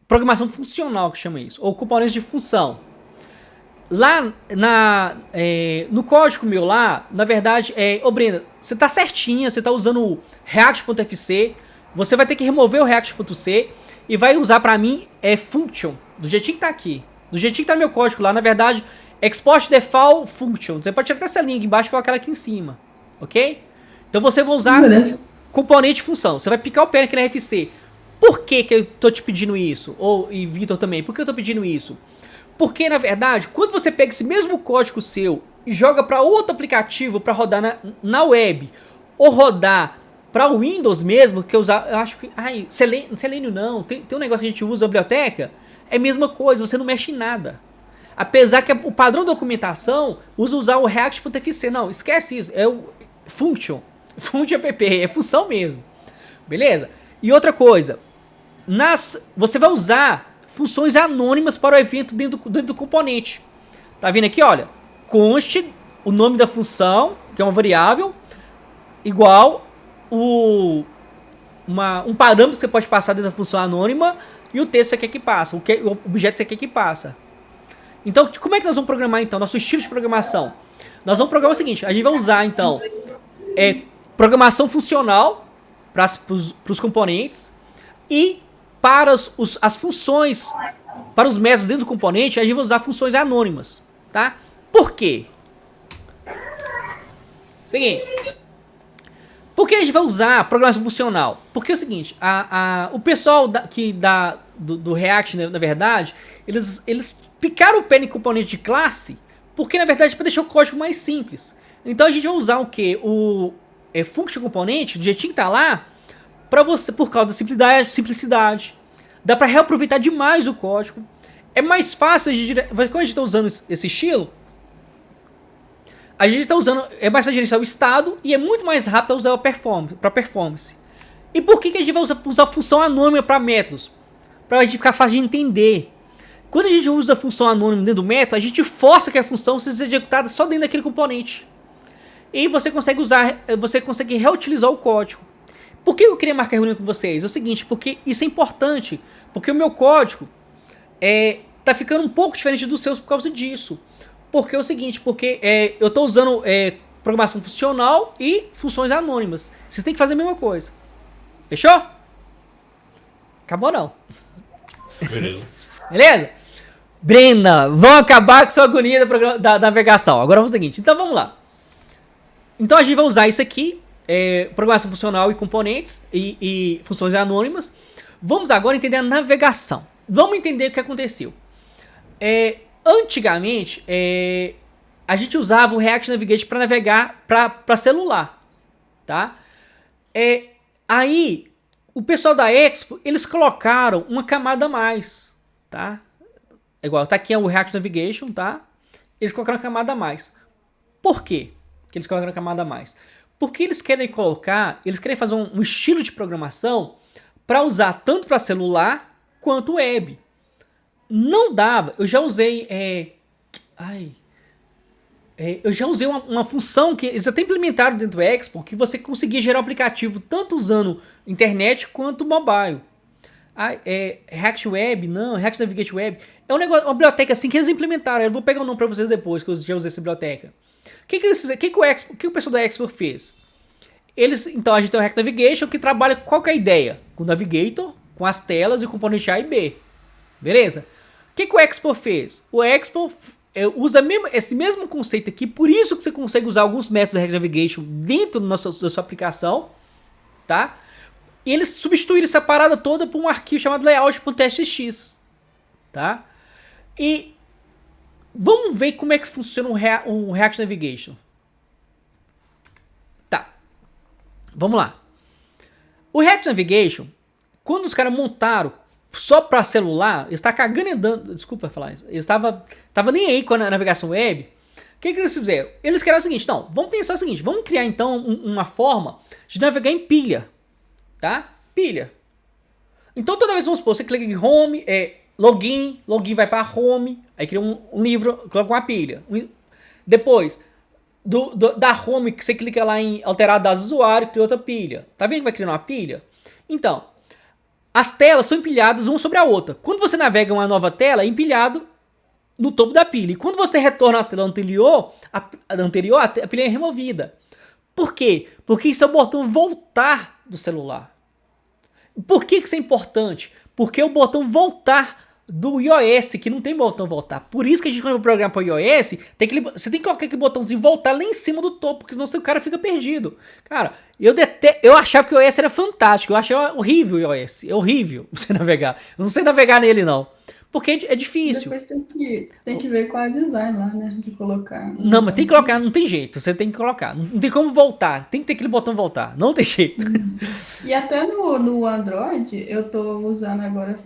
programação funcional, que chama isso, ou componentes de função. Lá no código meu lá, na verdade, Brenda, você tá certinha, você tá usando o React.fc, você vai ter que remover o React.c e vai usar pra mim function, do jeitinho que tá aqui, do jeitinho que tá no meu código lá, na verdade, export default function, você pode tirar até essa linha embaixo e colocar ela aqui em cima, ok? Então você vai usar componente de função, você vai picar o pé aqui na RFC. Por que eu tô te pedindo isso? E Vitor também, por que eu tô pedindo isso? Porque, na verdade, quando você pega esse mesmo código seu e joga para outro aplicativo para rodar na web, ou rodar para o Windows mesmo, que eu acho que... Selenium não, tem um negócio que a gente usa na biblioteca, é a mesma coisa, você não mexe em nada. Apesar que o padrão da documentação usa usar o React.fc, não, esquece isso, é o function app, é função mesmo, beleza? E outra coisa, você vai usar funções anônimas para o evento dentro do componente. Tá vendo aqui, olha? Conste o nome da função, que é uma variável, igual um parâmetro que você pode passar dentro da função anônima e o texto que você quer que passa, o objeto que você quer que passa. Então, como é que nós vamos programar, então, nosso estilo de programação? Nós vamos programar o seguinte, a gente vai usar, então, programação funcional para os componentes e para as funções, para os métodos dentro do componente, a gente vai usar funções anônimas, tá? Por quê? Seguinte, por que a gente vai usar programação funcional? Porque é o seguinte, o pessoal do React, na verdade, eles picaram o pé em componente de classe, porque na verdade é para deixar o código mais simples. Então a gente vai usar o quê? O function componente, do jeitinho que tá lá, para você, por causa da simplicidade. Dá para reaproveitar demais o código. É mais fácil, quando a gente está usando esse estilo, a gente está usando, é mais fácil gerenciar o estado e é muito mais rápido usar para performance. E por que a gente vai usar função anônima para métodos? Para a gente ficar fácil de entender. Quando a gente usa a função anônima dentro do método, a gente força que a função seja executada só dentro daquele componente. E você consegue reutilizar o código. Por que eu queria marcar reunião com vocês? É o seguinte, porque isso é importante. Porque o meu código tá ficando um pouco diferente dos seus por causa disso. Porque é o seguinte, eu estou usando programação funcional e funções anônimas. Vocês têm que fazer a mesma coisa. Fechou? Acabou não.
Beleza.
Beleza? Brena, vão acabar com sua agonia da navegação. Agora vamos ao seguinte, então vamos lá. Então a gente vai usar isso aqui, programação funcional e componentes e funções anônimas. Vamos agora entender a navegação. Vamos entender o que aconteceu. Antigamente, a gente usava o React Navigation para navegar para celular, tá? Aí, o pessoal da Expo, eles colocaram uma camada a mais, tá? Igual, tá aqui o React Navigation, tá? Eles colocaram uma camada a mais. Por quê que eles colocaram uma camada a mais? Porque eles querem fazer um estilo de programação para usar tanto para celular quanto web. Não dava. Eu já usei uma função que eles até implementaram dentro do Expo, que você conseguia gerar um aplicativo tanto usando internet quanto mobile. React Web, não, React Navigation Web. É uma biblioteca assim que eles implementaram. Eu vou pegar o nome para vocês depois, que eu já usei essa biblioteca. O que o pessoal da Expo fez? Então a gente tem o React Navigation que trabalha qual que é a ideia? Com o Navigator, com as telas e o componente A e B. Beleza? O que o Expo fez? O Expo usa esse mesmo conceito aqui, por isso que você consegue usar alguns métodos do React Navigation dentro da sua aplicação, tá? E eles substituíram essa parada toda por um arquivo chamado layout.txt, tá? E vamos ver como é que funciona o React Navigation. Tá. Vamos lá. O React Navigation, quando os caras montaram só para celular, eles estavam cagando e andando. Desculpa falar isso. Eles estavam nem aí com a navegação web. O que eles fizeram? Eles queriam o seguinte, não, vamos pensar o seguinte, vamos criar então uma forma de navegar em pilha, tá? Pilha. Então toda vez, vamos supor, você clica em home, login vai para home, aí cria um livro, coloca uma pilha. Depois, da home, que você clica lá em alterar dados do usuário, cria outra pilha. Tá vendo que vai criando uma pilha? Então, as telas são empilhadas uma sobre a outra. Quando você navega uma nova tela, é empilhado no topo da pilha. E quando você retorna à tela anterior, a pilha é removida. Por quê? Porque isso é o botão voltar do celular. Por que isso é importante? Porque é o botão voltar do iOS, que não tem botão voltar. Por isso que a gente, quando programa para o iOS, você tem que colocar aquele botãozinho voltar lá em cima do topo, porque senão o cara fica perdido. Cara, eu achava que o iOS era fantástico, eu achava horrível o iOS. É horrível você navegar. Eu não sei navegar nele, não. Porque é difícil.
Depois tem que ver qual é o design lá, né? De colocar.
Não, mas tem que colocar, não tem jeito. Você tem que colocar. Não tem como voltar. Tem que ter aquele botão voltar. Não tem jeito.
E até no Android, eu tô usando agora.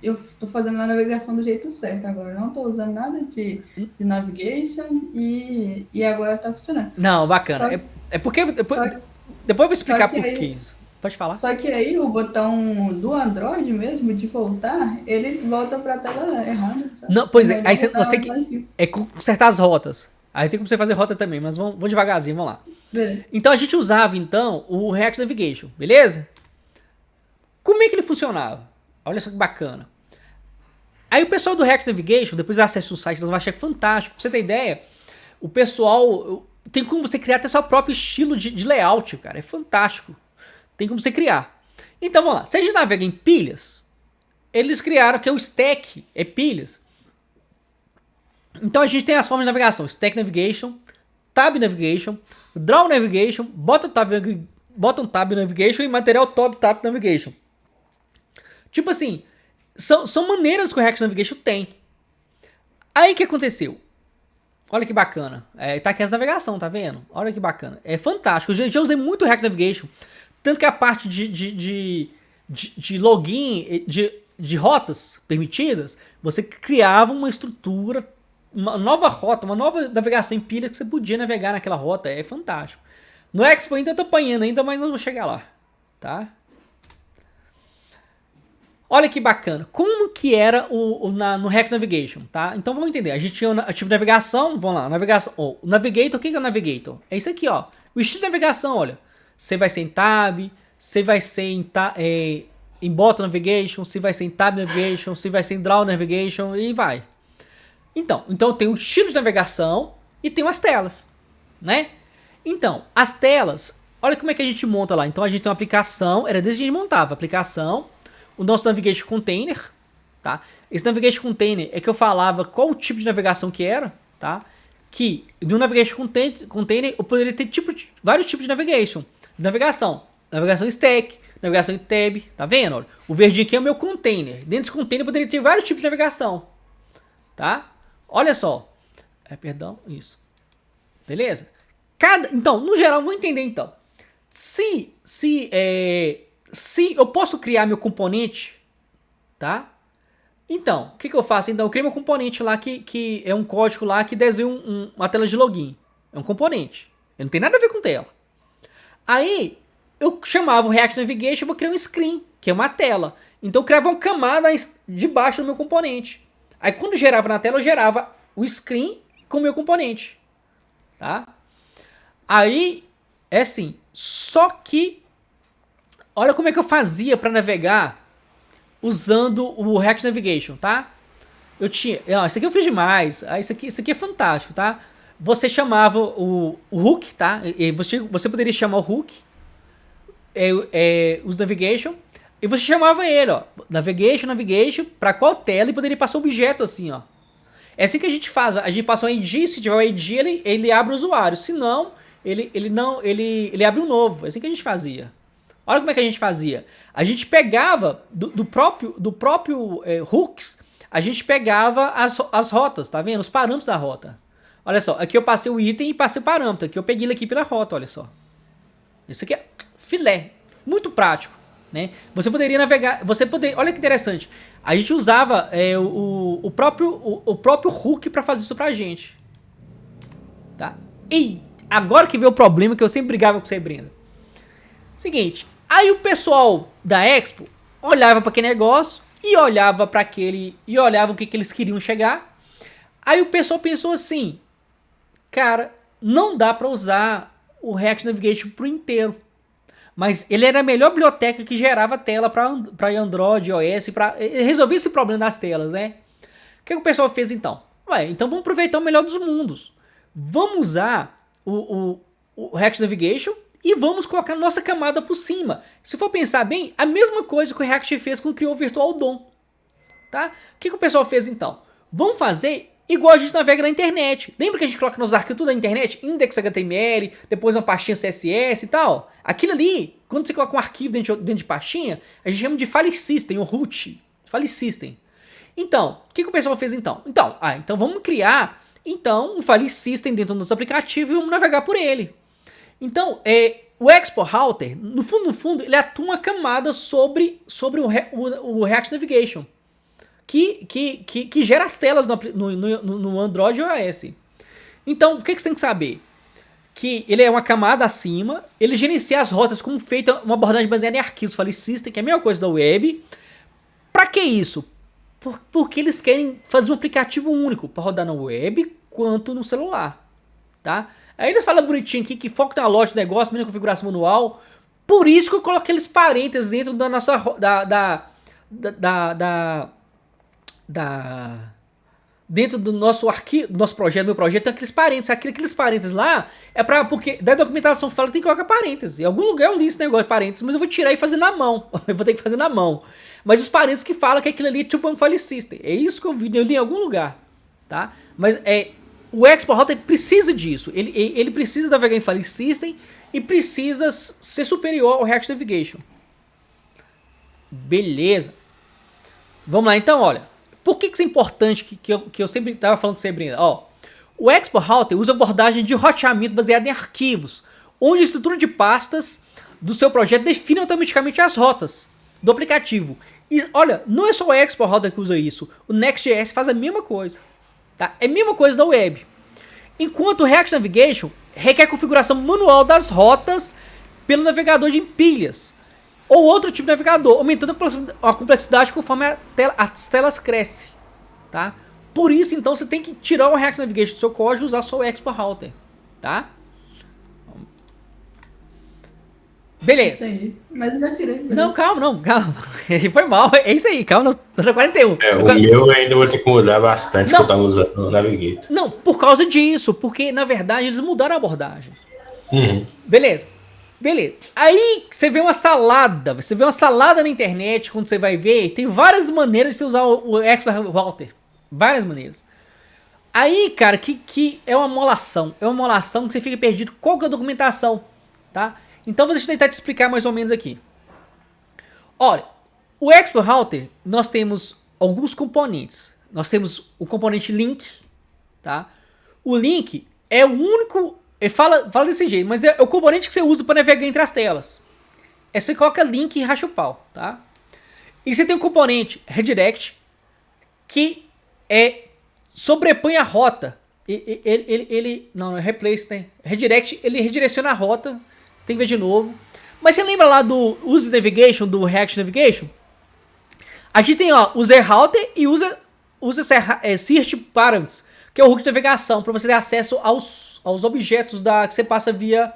Eu tô fazendo a navegação do jeito certo agora. Não tô usando nada de navigation e agora tá funcionando.
Não, bacana. É porque. Depois eu vou explicar por que isso. Pode falar.
Só que aí o botão do Android mesmo, de voltar, ele volta pra tela errada, sabe?
Não, pois é, aí
melhor
você
usar mais simples.
é consertar as rotas. Aí tem como você fazer rota também, mas vamos devagarzinho, vamos lá.
Beleza.
Então a gente usava então o React Navigation, beleza? Como é que ele funcionava? Olha só que bacana. Aí o pessoal do React Navigation, depois acessa o site, eles vão achar fantástico. Pra você ter ideia, o pessoal tem como você criar até seu próprio estilo de layout, cara. É fantástico. Tem como você criar. Então vamos lá. Se a gente navega em pilhas, eles criaram que é o stack, é pilhas. Então a gente tem as formas de navegação: Stack Navigation, Tab Navigation, Draw Navigation, Bottom Tab Navigation e Material Top Tab Navigation. Tipo assim, são maneiras que o React Navigation tem. Aí o que aconteceu? Olha que bacana. Tá aqui as navegação, tá vendo? Olha que bacana. É fantástico. Eu já usei muito o React Navigation. Tanto que a parte de login, de rotas permitidas, você criava uma estrutura, uma nova rota, uma nova navegação em pilha que você podia navegar naquela rota. É fantástico. No Expo ainda eu tô apanhando ainda, mas não vou chegar lá. Tá? Olha que bacana. Como que era no React Navigation, tá? Então vamos entender. A gente tinha o tipo de navegação, vamos lá, navegação. O Navigator, o que é o Navigator? É isso aqui, ó. O estilo de navegação, olha. Você vai ser em Tab, você vai ser em Bottom Navigation, você vai ser em Tab Navigation, você vai ser em Draw Navigation e vai. Então tem o estilo de navegação e tem as telas, né? Então, as telas, olha como é que a gente monta lá. Então a gente tem uma aplicação, era desde que a gente montava a aplicação, o nosso Navigation Container, tá? Esse Navigation Container é que eu falava qual o tipo de navegação que era, tá? Que no Navigation Container eu poderia ter vários tipos de navegação. Navegação stack, navegação em tab, tá vendo? Olha, o verdinho aqui é o meu container. Dentro desse container eu poderia ter vários tipos de navegação, tá? Olha só. Perdão, isso. Beleza? Então, no geral, vamos entender então. Se eu posso criar meu componente, tá? Então, o que eu faço? Então, eu crio meu componente lá que é um código lá que desenha uma tela de login. É um componente. Ele não tem nada a ver com tela. Aí, eu chamava o React Navigation para criar um screen, que é uma tela. Então, eu criava uma camada debaixo do meu componente. Aí, quando gerava na tela, eu gerava o screen com o meu componente. Tá? Aí, é assim. Só que, olha como é que eu fazia para navegar usando o React Navigation, tá? Isso aqui eu fiz demais. Isso aqui é fantástico, tá? Você chamava o hook, tá? Você poderia chamar o hook, os navigation, e você chamava ele, ó, navigation, para qual tela, e poderia passar objeto assim, ó. É assim que a gente faz. A gente passa um ID, se tiver um ID, ele abre o usuário. Se não, ele abre um novo. É assim que a gente fazia. Olha como é que a gente fazia. A gente pegava do próprio hooks, a gente pegava as rotas, tá vendo? Os parâmetros da rota. Olha só, aqui eu passei o item e passei o parâmetro. Aqui eu peguei ele aqui pela rota, olha só. Isso aqui é filé, muito prático, né? Você poderia navegar, olha que interessante. A gente usava o próprio hook para fazer isso pra gente. Tá? E agora que veio o problema que eu sempre brigava com você, Brenda. Seguinte, aí o pessoal da Expo olhava para aquele negócio e olhava para o que eles queriam chegar. Aí o pessoal pensou assim: cara, não dá para usar o React Navigation pro inteiro. Mas ele era a melhor biblioteca que gerava tela para Android, iOS, para resolver esse problema das telas, né? O que o pessoal fez então? Então vamos aproveitar o melhor dos mundos. Vamos usar o React Navigation e vamos colocar nossa camada por cima. Se for pensar bem, a mesma coisa que o React fez quando criou o Virtual DOM. Tá? O que o pessoal fez então? Vamos fazer igual a gente navega na internet. Lembra que a gente coloca nos arquivos tudo da internet? Index.html, depois uma pastinha CSS e tal? Aquilo ali, quando você coloca um arquivo dentro de pastinha, a gente chama de file system, ou root. File system. Então, o que o pessoal fez então? Então vamos criar um file system dentro do nosso aplicativo e vamos navegar por ele. Então, o Export Router, no fundo, ele atua uma camada sobre o React Navigation, que gera as telas no Android e iOS. Então, o que você tem que saber? que ele é uma camada acima, ele gerencia as rotas como feita uma abordagem baseada em arquivos file system, que é a mesma coisa da web. Pra que isso? Porque eles querem fazer um aplicativo único para rodar na web quanto no celular, tá? Aí eles falam bonitinho aqui que foco na loja do negócio, mesma configuração manual. Por isso que eu coloco aqueles parênteses dentro da nossa dentro do nosso arquivo, do nosso projeto, meu projeto, tem aqueles parênteses. Aqueles parênteses lá é pra, porque da documentação fala que tem que colocar parênteses. Em algum lugar eu li esse negócio de parênteses, mas eu vou tirar e fazer na mão. Eu vou ter que fazer na mão. Mas os parênteses que falam que aquilo ali é tipo um file system. É isso que eu li em algum lugar, tá? Mas o Export Router precisa disso. Ele precisa navegar em file system e precisa ser superior ao React Navigation. Beleza. Vamos lá então, olha. Por que isso é importante que eu sempre estava falando com você, Brenda? Ó, o Export Router usa abordagem de roteamento baseada em arquivos, onde a estrutura de pastas do seu projeto define automaticamente as rotas do aplicativo. E olha, não é só o Export Router que usa isso. O Next.js faz a mesma coisa. Tá? É a mesma coisa da web. Enquanto o React Navigation requer configuração manual das rotas pelo navegador de empilhas ou outro tipo de navegador, aumentando a complexidade conforme as telas crescem. Tá? Por isso, então, você tem que tirar o React Navigation do seu código e usar só o Export Router. Tá? Beleza.
Entendi. Mas eu já tirei. Beleza.
Não, calma. Foi mal. É isso aí, calma. No 41.
O meu ainda vou ter que mudar bastante, que eu tava usando o Navigator.
Não, por causa disso. Porque, na verdade, eles mudaram a abordagem.
Uhum.
Beleza. Aí você vê uma salada. Você vê uma salada na internet, quando você vai ver, tem várias maneiras de você usar o Export Router. Várias maneiras. Aí, cara, que é uma molação. É uma molação que você fica perdido. Qual que é a documentação? Tá? Então, deixa eu tentar te explicar mais ou menos aqui. Olha, o Export Router, nós temos alguns componentes. Nós temos o componente link, tá? O link é o único... Fala desse jeito, mas é o componente que você usa para navegar entre as telas. Você coloca link e racha o pau, tá? E você tem o componente redirect, que sobrepõe a rota. Não, é replace, né? Redirect, ele redireciona a rota. Tem que ver de novo. Mas você lembra lá do Use Navigation, do React Navigation? A gente tem, ó, user router e usa search parameters, que é o hook de navegação, para você ter acesso aos objetos que você passa via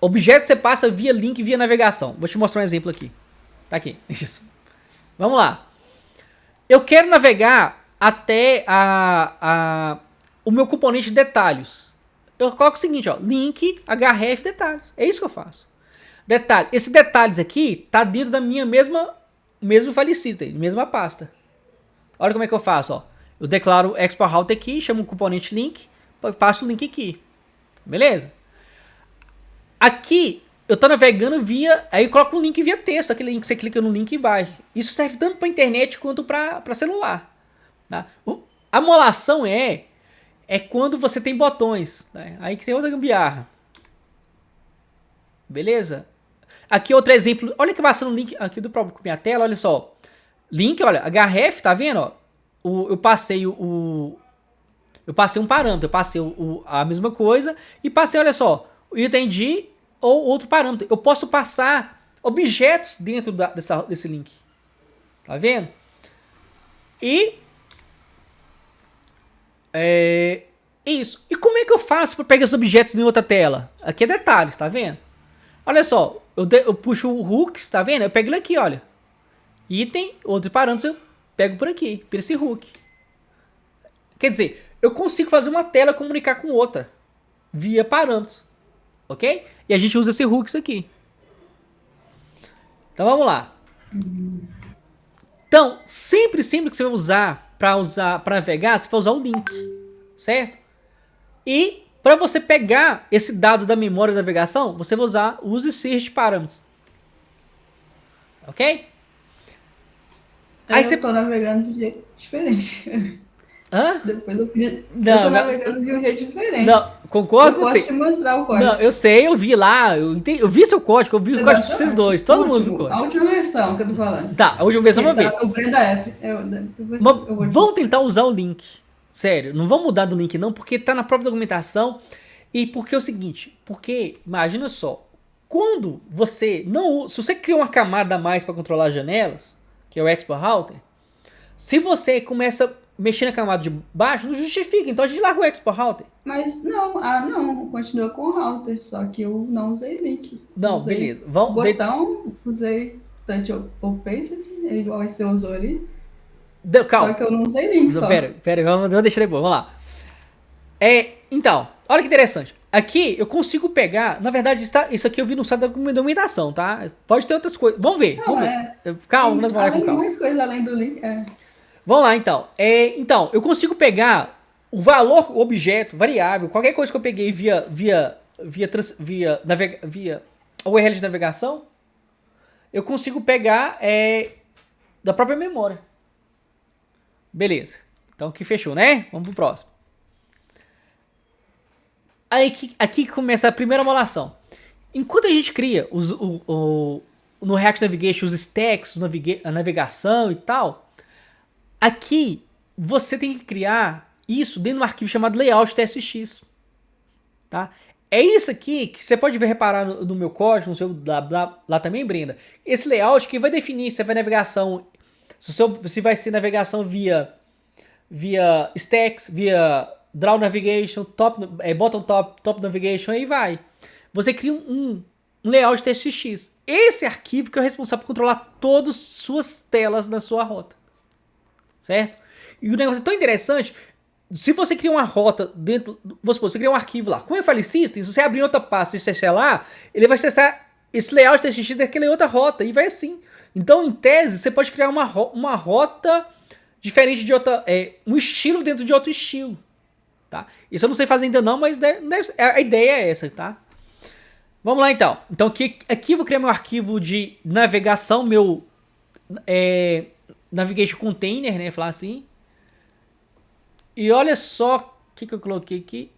objetos que você passa via link, via navegação. Vou te mostrar um exemplo aqui. Tá aqui. Isso. Vamos lá. Eu quero navegar até o meu componente de detalhes. Eu coloco o seguinte, ó, link, href, detalhes. É isso que eu faço. Detalhe. Esses detalhes aqui tá dentro da minha mesmo file system, mesma pasta. Olha como é que eu faço, ó. Eu declaro Export Router aqui, chamo o componente link, passo o link aqui. Beleza? Aqui, eu tô navegando aí eu coloco um link via texto, aquele link que você clica no link e vai. Isso serve tanto para internet quanto para celular. Tá? A molação é quando você tem botões, né? Aí que tem outra gambiarra. Beleza? Aqui outro exemplo. Olha que passando o link aqui do próprio minha tela, olha só. Link, olha, href, tá vendo? Ó? Eu passei um parâmetro, eu passei a mesma coisa e passei, olha só, o item ID ou outro parâmetro. Eu posso passar objetos dentro desse link. Tá vendo? E isso. E como é que eu faço para pegar os objetos em outra tela? Aqui é detalhes, tá vendo? Olha só, eu puxo o hooks, tá vendo? Eu pego ele aqui, olha. Item, outro parâmetro, eu pego por aqui, por esse hook. Quer dizer, eu consigo fazer uma tela comunicar com outra via parâmetros, ok? E a gente usa esse hooks aqui. Então vamos lá. Então, sempre que você vai usar para navegar, você vai usar o link, certo? E para você pegar esse dado da memória da navegação, você vai usar o use search parameters. Ok?
Aí eu tô navegando de um jeito diferente.
Hã?
Depois eu pedi.
Não,
eu tô navegando de um jeito diferente.
Não, concordo com você.
Eu posso te mostrar o código.
Não, eu sei, eu vi lá, eu vi seu código, eu vi o código de vocês dois, todo mundo viu o código.
A última versão que eu tô falando.
Tá, a última versão eu vou ver.
O Brenda F.
Vamos tentar usar o link, Sério, não vão mudar do link não, porque tá na própria documentação. E porque é o seguinte, porque imagina só, quando você não, se você cria uma camada a mais para controlar as janelas, que é o Export Router, se você começa a mexer na camada de baixo, não justifica, então a gente larga o Export Router.
Mas não, continua com o router, só que eu não usei link.
Não,
Usei
beleza.
o botão, usei touch opacity, igual você usou ali.
Calma.
Só que eu não usei link só.
Pera, vamos deixar depois, vamos lá. Então, olha que interessante. Aqui eu consigo pegar, na verdade, isso aqui eu vi no site da documentação, tá? Pode ter outras coisas. Vamos ver. Calma, nós vamos lá com calma.
Mais coisas além do link,
Vamos lá, então. Então, eu consigo pegar o valor, objeto, variável, qualquer coisa que eu peguei via URL de navegação, eu consigo pegar da própria memória. Beleza. Então aqui fechou, né? Vamos pro próximo. Aí aqui começa a primeira emulação. Enquanto a gente cria no React Navigation os stacks, a navegação e tal, aqui você tem que criar isso dentro de um arquivo chamado layout.tsx. Tá? É isso aqui que você pode reparar no meu código, no seu lá também, Brenda. Esse layout que vai definir se vai navegação, se vai ser navegação via stacks, via draw navigation, bottom top navigation, aí vai. Você cria um layout TSX. Esse arquivo que é o responsável por controlar todas as suas telas na sua rota. Certo? E o negócio é tão interessante, se você cria uma rota dentro, vamos supor, você cria um arquivo lá, com o File System, se você abrir outra pasta e acessar lá, ele vai acessar esse layout TSX daquela outra rota, e vai assim. Então, em tese, você pode criar uma rota diferente de outra, um estilo dentro de outro estilo. Tá? Isso eu não sei fazer ainda não, mas a ideia é essa, tá? Vamos lá então. Então aqui eu vou criar meu arquivo de navegação, meu navigation container, né? Falar assim. E olha só o que eu coloquei aqui.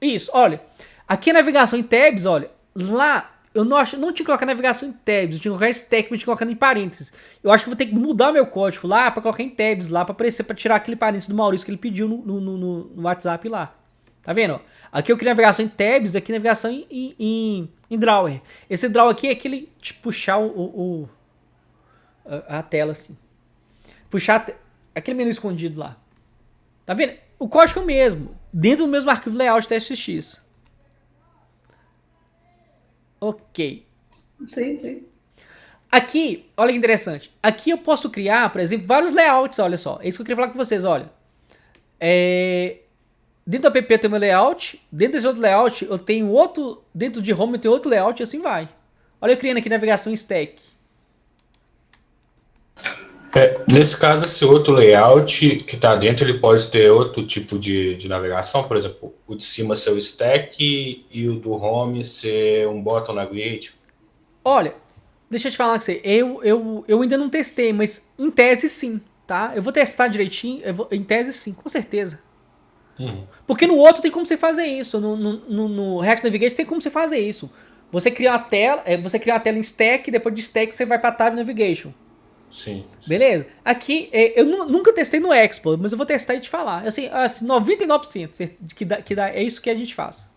Isso, olha. Aqui a navegação em tabs, olha. Lá eu não tinha que colocar navegação em tabs, eu tinha que colocar stack, mas eu tinha que colocar em parênteses. Eu acho que vou ter que mudar meu código lá para colocar em tabs lá, para aparecer, para tirar aquele parênteses do Maurício que ele pediu no WhatsApp lá. Tá vendo? Aqui eu criei navegação em tabs, aqui navegação em drawer. Esse drawer aqui é aquele de puxar a tela assim. Puxar aquele menu escondido lá. Tá vendo? O código é o mesmo, dentro do mesmo arquivo layout TSX. Ok.
Sim.
Aqui, olha que interessante. Aqui eu posso criar, por exemplo, vários layouts, olha só. É isso que eu queria falar com vocês, olha. Dentro do app eu tenho meu layout. Dentro desse outro layout eu tenho outro. Dentro de home eu tenho outro layout e assim vai. Olha eu criando aqui navegação em stack.
Nesse caso, esse outro layout que está dentro, ele pode ter outro tipo de navegação, por exemplo, o de cima ser o stack e o do home ser um bottom navigation.
Olha, deixa eu te falar com você, eu ainda não testei, mas em tese sim, tá? Eu vou testar direitinho, em tese sim, com certeza. Porque no outro tem como você fazer isso, no React Navigation tem como você fazer isso. Você cria uma tela em stack, depois de stack você vai para Tab Navigation.
Sim.
Beleza? Aqui, eu nunca testei no Expo, mas eu vou testar e te falar. Assim, 99% que dá, é isso que a gente faz.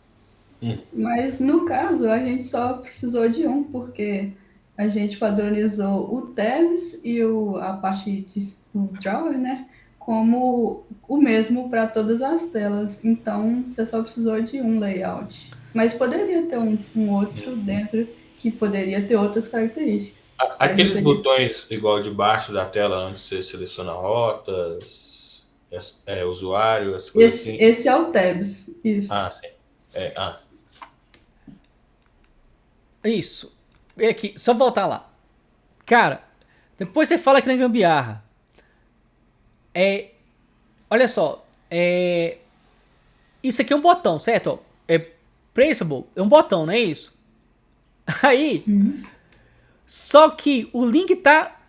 Mas no caso, a gente só precisou de um, porque a gente padronizou o tabs e a parte do drawer, né? Como o mesmo para todas as telas. Então, você só precisou de um layout. Mas poderia ter um outro dentro que poderia ter outras características.
Aqueles botões igual debaixo da tela, onde você seleciona rotas, usuário, as coisas assim.
Esse é o tabs. Isso.
Sim.
Isso. Aqui, só voltar lá. Cara, depois você fala aqui na gambiarra. Olha só. Isso aqui é um botão, certo? Traceable é um botão, não é isso? Aí. Só que o link tá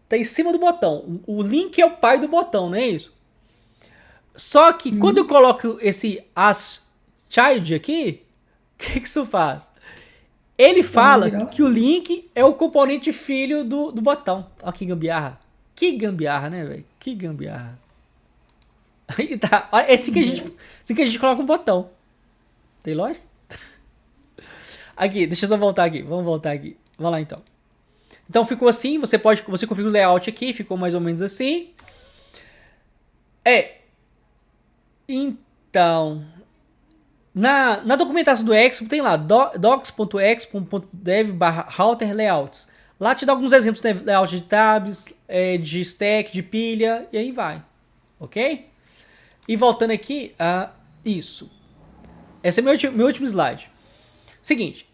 em cima do botão. O link é o pai do botão, não é isso? Só que quando eu coloco esse as child aqui, o que isso faz? Ele fala que o link é o componente filho do botão. Olha que gambiarra. Que gambiarra, né, velho? Que gambiarra. Aí tá. É assim que a gente coloca um botão. Tem lógica? Aqui, deixa eu só voltar aqui. Vamos voltar aqui. Vamos lá então. Então ficou assim, você configura o layout aqui, ficou mais ou menos assim. Então, na documentação do Expo tem lá docs.expo.dev/router-layouts. Lá te dá alguns exemplos de layout de tabs, de stack, de pilha, e aí vai. Ok? E voltando aqui a isso. Esse é meu último slide. Seguinte,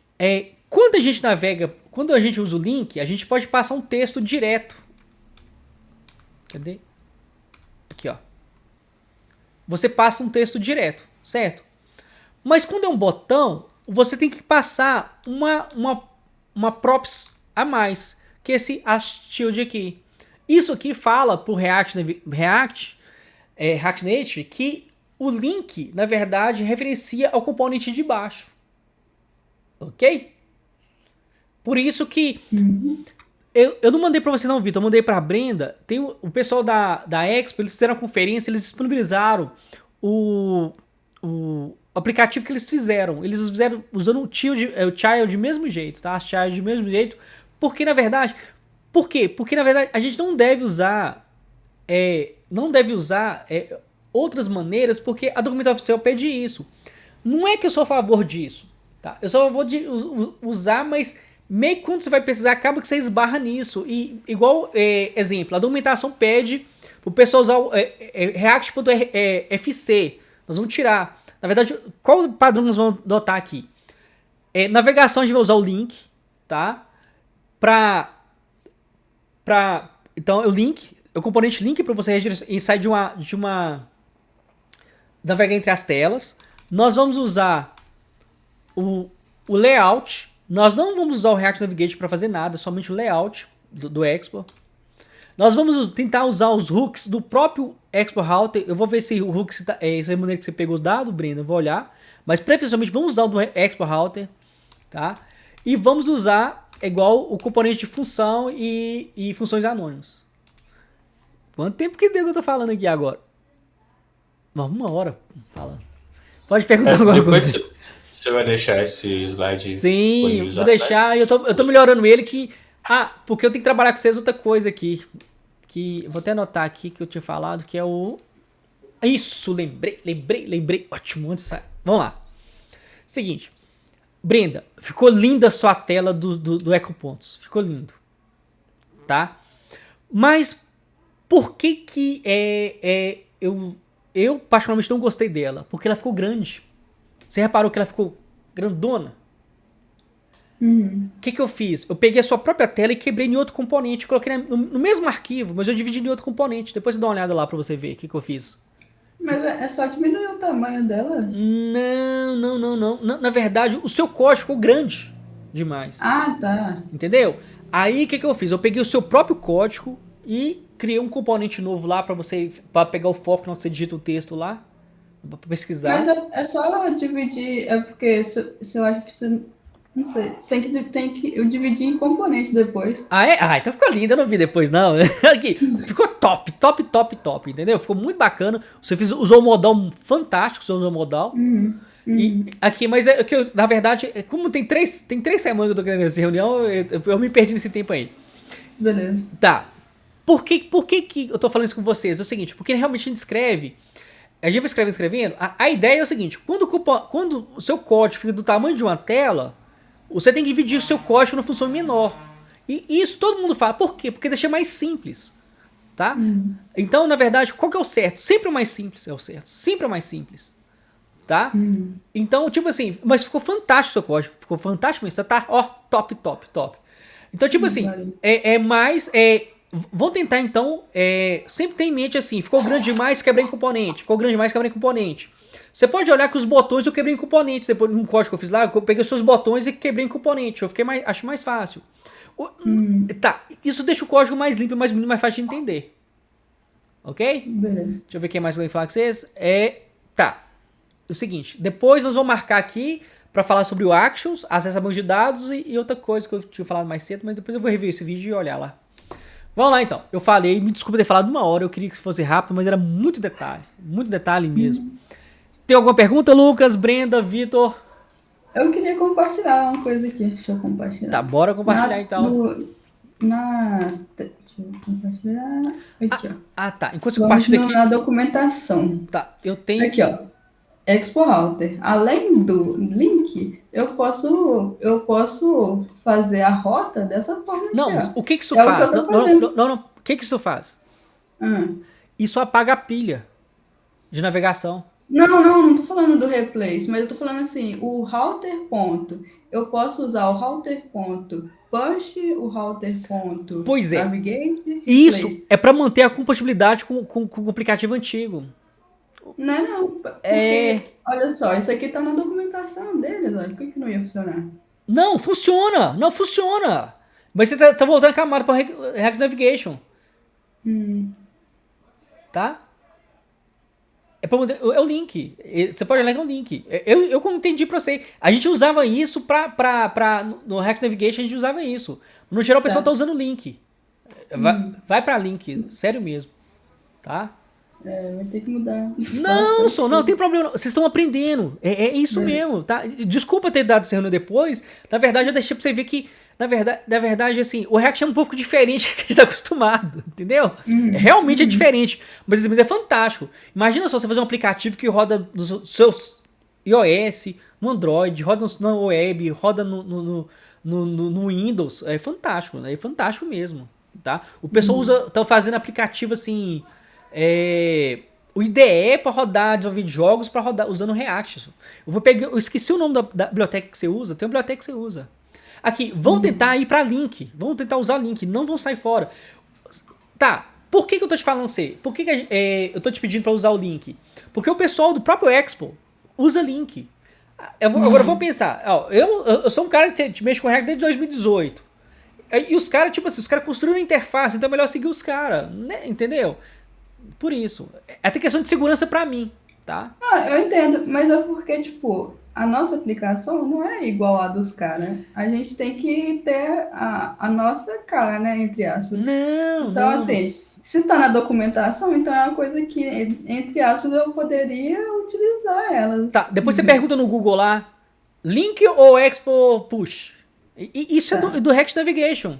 quando a gente navega, quando a gente usa o link, a gente pode passar um texto direto. Cadê? Aqui, ó. Você passa um texto direto, certo? Mas quando é um botão, você tem que passar uma props a mais, que é esse shield aqui. Isso aqui fala pro React Native que o link, na verdade, referencia ao componente de baixo. Ok? Por isso que eu não mandei pra você não, Vitor, eu mandei pra Brenda. Tem o pessoal da Expo, eles fizeram a conferência, eles disponibilizaram o aplicativo que eles fizeram. Eles fizeram usando o child do mesmo jeito, tá? Child do mesmo jeito. Porque, na verdade... Por quê? Porque, na verdade, a gente não deve usar outras maneiras, porque a documentação oficial pede isso. Não é que eu sou a favor disso, tá? Eu sou a favor de usar, mas meio que quando você vai precisar, acaba que você esbarra nisso. E, igual, exemplo, a documentação pede pro pessoal usar o React.fc. Nós vamos tirar. Na verdade, qual padrão nós vamos adotar aqui? Navegação, a gente vai usar o link, tá? Então, o componente link para você sair de uma navegar entre as telas. Nós vamos usar o layout. Nós não vamos usar o React Navigate para fazer nada, somente o layout do Expo. Nós vamos tentar usar os hooks do próprio Expo Router. Eu vou ver se o hook essa é a maneira que você pegou os dados, Brenda, eu vou olhar. Mas preferencialmente vamos usar o do Expo Router, tá? E vamos usar igual o componente de função e funções anônimas. Quanto tempo que deu que eu tô falando aqui agora? Uma hora falando. Pode perguntar alguma coisa.
Depois você vai deixar esse slide?
Sim, vou deixar. Eu tô melhorando ele porque eu tenho que trabalhar com vocês outra coisa aqui. Que vou até anotar aqui que eu tinha falado, que é o... Isso, lembrei. Ótimo, onde sai? Vamos lá. Seguinte. Brenda, ficou linda a sua tela do EcoPontos. Ficou lindo. Tá? Mas por que eu particularmente não gostei dela? Porque ela ficou grande. Você reparou que ela ficou grandona? O que eu fiz? Eu peguei a sua própria tela e quebrei em outro componente. Coloquei no mesmo arquivo, mas eu dividi em outro componente. Depois você dá uma olhada lá pra você ver o que eu fiz.
Mas é só diminuir o tamanho dela?
Não. Na verdade, o seu código ficou grande demais.
Ah, tá.
Entendeu? Aí o que eu fiz? Eu peguei o seu próprio código e criei um componente novo lá pra pegar o foco quando você digita o texto lá. Pra pesquisar.
Mas é só dividir. É porque se eu acho que você. Não sei. Tem que eu dividir em componentes depois.
Ah, é? Ah, então ficou lindo, eu não vi depois, não. Aqui, ficou top, entendeu? Ficou muito bacana. Você usou um modal fantástico, você usou um modal. E aqui, mas na verdade, como tem três semanas que eu tô querendo essa reunião, eu me perdi nesse tempo aí.
Beleza.
Tá. Por que eu tô falando isso com vocês? É o seguinte, porque realmente a gente escreve, a gente vai escrevendo, a ideia é o seguinte, quando o seu código fica do tamanho de uma tela, você tem que dividir o seu código na função menor. E isso todo mundo fala. Por quê? Porque deixa mais simples. Tá? Então, na verdade, qual que é o certo? Sempre o mais simples é o certo. Sempre o mais simples. Tá? Então, tipo assim, mas ficou fantástico o seu código. Ficou fantástico mesmo. Você tá, ó, top. Então, tipo assim, vou tentar, então, sempre ter em mente assim, ficou grande demais, quebrei em componente. Ficou grande demais, quebrei em componente. Você pode olhar que os botões eu quebrei em componentes. Depois, no código que eu fiz lá, eu peguei os seus botões e quebrei em componente. Acho mais fácil. Tá, isso deixa o código mais limpo, mais bonito, mais fácil de entender. Ok?
Beleza.
Deixa eu ver o que mais eu vou falar com vocês. Tá. O seguinte, depois nós vamos marcar aqui pra falar sobre o Actions, acesso a banco de dados e outra coisa que eu tinha falado mais cedo, mas depois eu vou rever esse vídeo e olhar lá. Vamos lá então. Eu falei, me desculpa ter falado 1 hora, eu queria que fosse rápido, mas era muito detalhe mesmo. Tem alguma pergunta, Lucas, Brenda, Vitor?
Eu queria compartilhar uma coisa aqui. Deixa eu compartilhar.
Tá, bora compartilhar então.
Deixa eu compartilhar. Aqui, ó.
Ah, tá. Enquanto você
Vamos
compartilha aqui.
na documentação.
Tá, eu tenho.
Aqui, ó. Expo Router. Além do link, eu posso fazer a rota dessa forma aqui,
Não,
ó.
mas o que isso
É o que
faz?
eu tô
Não,
fazendo.
não. O que isso faz? Isso apaga a pilha de navegação.
Não tô falando do replace, mas eu tô falando assim, o router ponto. Eu posso usar o router ponto push, o router ponto
Pois é.
navigate,
Isso
replace.
é para manter a compatibilidade com o aplicativo antigo.
Não, porque, olha só, isso aqui tá na documentação deles, ó. Por que não ia funcionar?
Não funciona. Mas você tá voltando a camada para React Navigation. Tá? É o link. Você pode olhar que é um link. Eu como entendi pra você. A gente usava isso no React Navigation, a gente usava isso. No geral, o pessoal tá usando link. Vai pra link, sério mesmo. Tá?
Vai ter que mudar.
Não tem problema. Vocês estão aprendendo. É isso mesmo, tá? Desculpa ter dado esse reunião depois. Na verdade, eu deixei pra você ver que, na verdade, assim, o React é um pouco diferente do que a gente tá acostumado, entendeu? Realmente é diferente. Mas é fantástico. Imagina só você fazer um aplicativo que roda nos seus iOS, no Android, roda na web, roda no Windows. É fantástico, né? É fantástico mesmo, tá? O pessoal tá fazendo aplicativo assim... o IDE para rodar, desenvolver jogos para rodar usando React. Eu esqueci o nome da biblioteca que você usa. Tem uma biblioteca que você usa. Aqui, vão tentar ir para link. Vão tentar usar link. Não vão sair fora. Tá, por que eu tô te falando assim? Por que eu tô te pedindo para usar o link? Porque o pessoal do próprio Expo usa link. Agora vamos pensar. Ó, eu sou um cara que mexe com React desde 2018. E os caras, tipo assim, os caras construíram uma interface, então é melhor seguir os caras. Né? Entendeu? Por isso. É até questão de segurança pra mim, tá?
Eu entendo, mas é porque, tipo, a nossa aplicação não é igual à dos caras. A gente tem que ter a nossa cara, né, entre aspas. Então, assim, se tá na documentação, então é uma coisa que, entre aspas, eu poderia utilizar elas.
Tá, depois você pergunta no Google lá, link ou Expo Push? Isso é do React Navigation.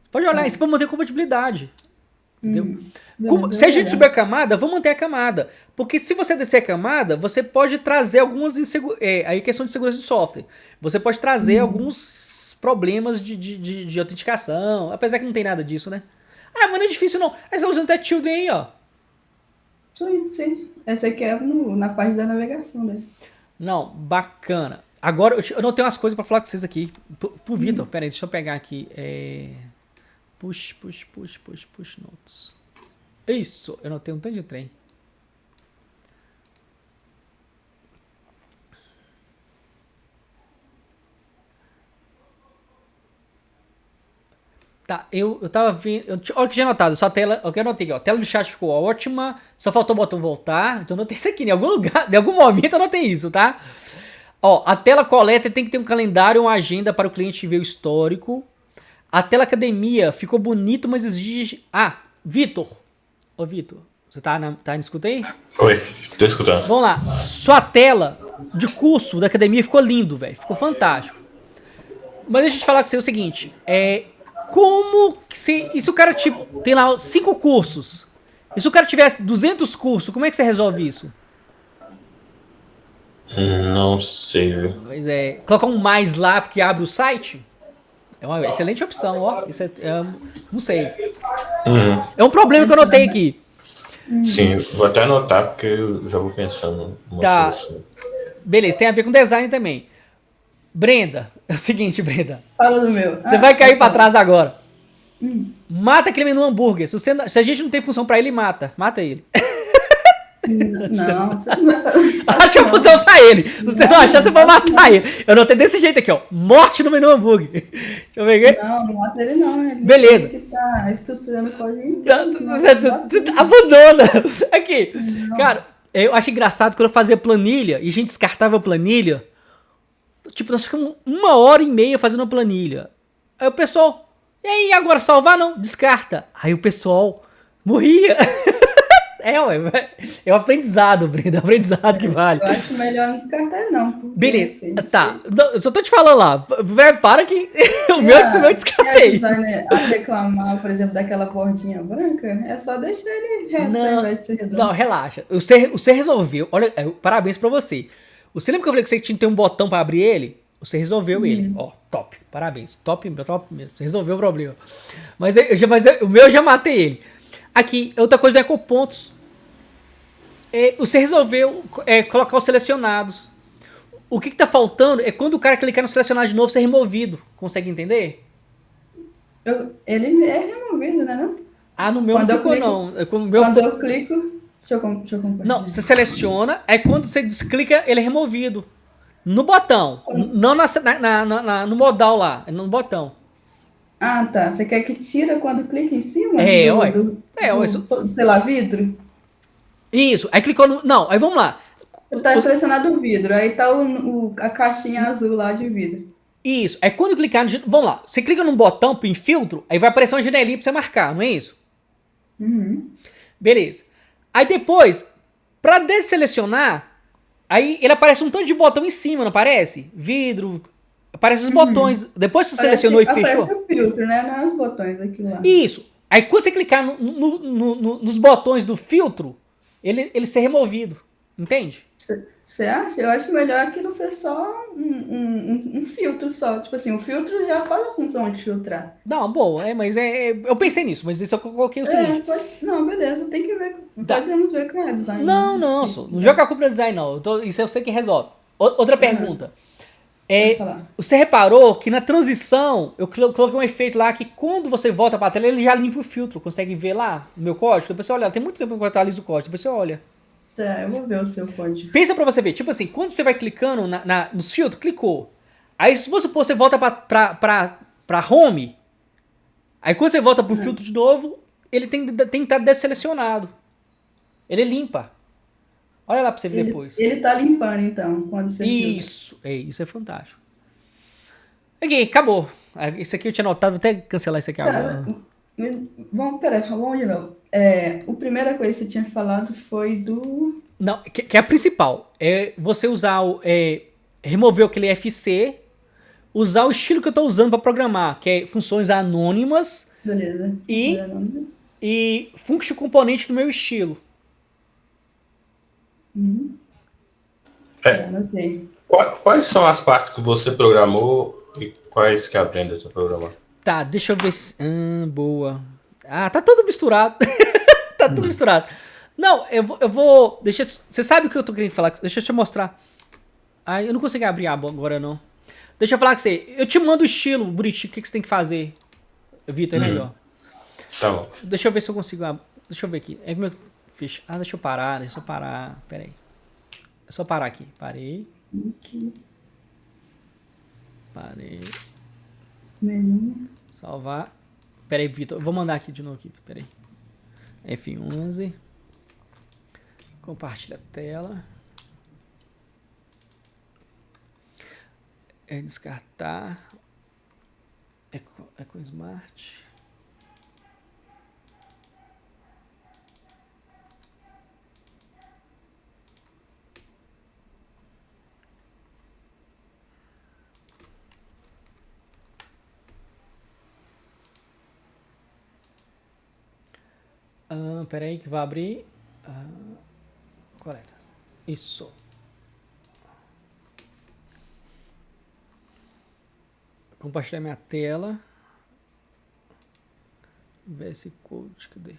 Você pode olhar, isso é pra manter compatibilidade. Entendeu? Se a gente subir a camada, vamos manter a camada. Porque se você descer a camada, você pode trazer algumas aí questão de segurança de software. Você pode trazer alguns problemas de autenticação. Apesar que não tem nada disso, né? Ah, mas não é difícil não. Aí você tá usando até Children aí, ó.
Sim. Essa aqui é na parte da navegação dele.
Não, bacana. Agora, eu não tenho umas coisas pra falar com vocês aqui. Pro Vitor, peraí, deixa eu pegar aqui. Push notes. Isso, eu não tenho um tanto de trem. Tá, eu tava vendo. Olha o que tinha anotado. Só a tela. O que eu anotei aqui, ó. A tela do chat ficou ótima. Só faltou o botão voltar. Então eu anotei isso aqui. Em algum lugar, em algum momento eu anotei isso, tá? Ó, a tela coleta tem que ter um calendário ou uma agenda para o cliente ver o histórico. A tela academia ficou bonito, mas exige. Ah, Vitor. Ô, Vitor, você tá na escuta aí?
Oi, tô escutando.
Vamos lá. Sua tela de curso da academia ficou lindo, velho. Ficou fantástico. Mas deixa eu te falar com você o seguinte. Como que e se o cara tipo, tem lá 5 cursos? E se o cara tivesse 200 cursos, como é que você resolve isso?
Não sei, viu?
Pois é. Colocar um mais lá porque abre o site? É uma excelente opção, ó. Isso não sei. É um problema que eu notei aqui.
Sim, vou até anotar porque eu já vou pensando numa solução.
Beleza, tem a ver com design também. Brenda, é o seguinte, Brenda.
Fala do meu.
Você vai cair pra trás agora. Mata aquele menu hambúrguer. Se a gente não tem função pra ele, mata. Mata ele.
Não, você não vai fazer.
Acha a função pra ele. Se você não achar, você vai matar ele. Eu notei desse jeito aqui, ó. Morte no menu hambúrguer. Deixa eu ver aqui.
Não mata ele não. Ele
Beleza.
que tá estruturando o código.
Abandona. Aqui. Cara, eu acho engraçado quando eu fazia planilha e a gente descartava a planilha. Tipo, nós ficamos 1h30 fazendo uma planilha. Aí o pessoal, E aí, agora salvar não? Descarta. Aí o pessoal morria. Ué, é o aprendizado, Brenda, é o aprendizado que vale.
Eu acho melhor não descartar, não.
Beleza,
Assim,
tá. Eu só tô te falando lá. Para que o meu eu descartei.
Se a designer a reclamar, por exemplo, daquela bordinha branca, é só deixar ele reto ao invés de ser redondo.
Não, relaxa. Você resolveu. Olha, parabéns pra você. Você lembra que eu falei que você tinha que ter um botão pra abrir ele? Você resolveu ele. Ó, top. Parabéns. Top mesmo. Você resolveu o problema. Mas o meu eu já matei ele. Aqui, outra coisa do ecopontos. Você resolveu colocar os selecionados. O que tá faltando é quando o cara clicar no selecionado de novo, ser removido. Consegue entender?
Ele é removido, né? Não?
Ah, no meu
Quando
não
eu
ficou,
clico-
não.
Quando eu clico. Deixa eu compartilhar.
Não, você seleciona, aí quando você desclica, ele é removido. No botão. Não no modal lá. No botão.
Ah, tá. Você quer que tira quando clica em cima?
Ué.
Sei lá, vidro?
Isso. Aí clicou no. Não, aí vamos lá.
Tá selecionado o vidro, aí tá a caixinha azul lá de vidro.
Isso. Aí quando clicar no. Vamos lá. Você clica num botão em filtro, aí vai aparecer uma janelinha pra você marcar, não é isso?
Uhum.
Beleza. Aí depois, pra desselecionar, aí ele aparece um tanto de botão em cima, não aparece? Vidro. Aparece os botões. Depois que você selecionou e fechou.
Aparece o filtro, né? Não é os botões aqui lá.
Isso. Aí quando você clicar nos botões do filtro, ele ser removido. Entende?
Você acha? Eu acho melhor aquilo ser só um filtro só. Tipo assim, o filtro já faz a função de filtrar.
Não, boa, mas eu pensei nisso, mas isso eu coloquei o seguinte.
Não, beleza, tem que ver.
Tá.
Podemos ver com a design.
Não, não joga a culpa do design, não. Isso eu sei que resolve. Outra pergunta. Você reparou que na transição eu coloquei um efeito lá que quando você volta pra tela, ele já limpa o filtro. Consegue ver lá no meu código? Depois você olha, tem muito tempo que eu atualizo o código. Depois você olha.
Tá, eu vou ver o seu código.
Pensa pra você ver, tipo assim, quando você vai clicando nos filtros, clicou. Aí se você volta pra home, aí quando você volta pro filtro de novo, ele tem que estar desselecionado. Ele limpa. Olha lá pra você ver depois.
Ele tá limpando, então, quando você
Isso é fantástico. Aqui, acabou. Esse aqui eu tinha anotado, vou até cancelar isso aqui agora.
Vamos de novo. A primeira coisa que você tinha falado foi do...
Não, que é a principal. É você usar remover aquele FC, usar o estilo que eu tô usando para programar, que é funções anônimas.
Beleza.
E function componente do meu estilo.
Anotei.
Quais são as partes que você programou e quais que a Brenda está programando?
Tá, deixa eu ver se... boa. Ah, tá tudo misturado. Tá tudo misturado. Não, eu vou... Você sabe o que eu tô querendo falar? Deixa eu te mostrar. Ah, eu não consegui abrir a aba agora, não. Deixa eu falar com você. Eu te mando o estilo bonitinho. O que você tem que fazer, Vitor? É melhor.
Tá bom.
Deixa eu ver se eu consigo... Deixa eu ver aqui. É meu... deixa eu parar. Pera aí. É só parar aqui. Parei.
Menu.
Salvar. Pera aí, Vitor. Eu vou mandar aqui de novo. Pera aí. F11. Compartilha a tela. Descartar. Eco Smart. Pera aí que vai abrir. Coleta. Isso. Compartilhar minha tela. Ver esse code. Cadê?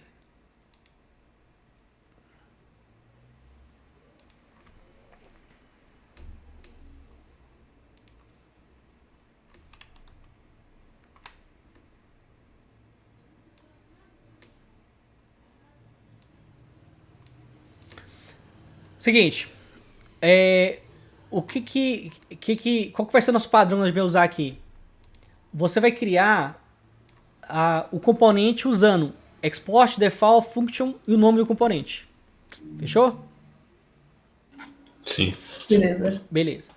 Seguinte, qual que vai ser o nosso padrão que a gente vai usar aqui? Você vai criar o componente usando export, default, function e o nome do componente. Fechou?
Sim.
Beleza.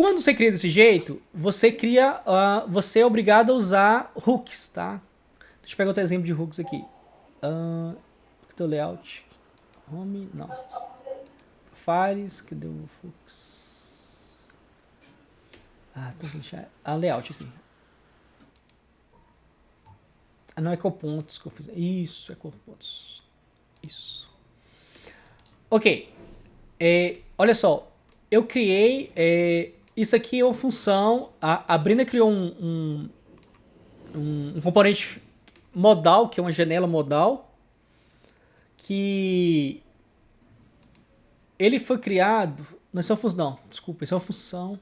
quando você cria desse jeito, você cria, você é obrigado a usar hooks, tá? Deixa eu pegar outro exemplo de hooks aqui. Cadê o layout? Home, não. Profiles, cadê o hooks? Tem que deixar... layout aqui. Não, é com pontos que eu fiz. Isso, é com pontos. Isso. Ok. Olha só. Eu criei... isso aqui é uma função... A Brenda criou um componente modal, que é uma janela modal, que ele foi criado... Não, isso é uma função... Não, desculpa. Isso é uma função...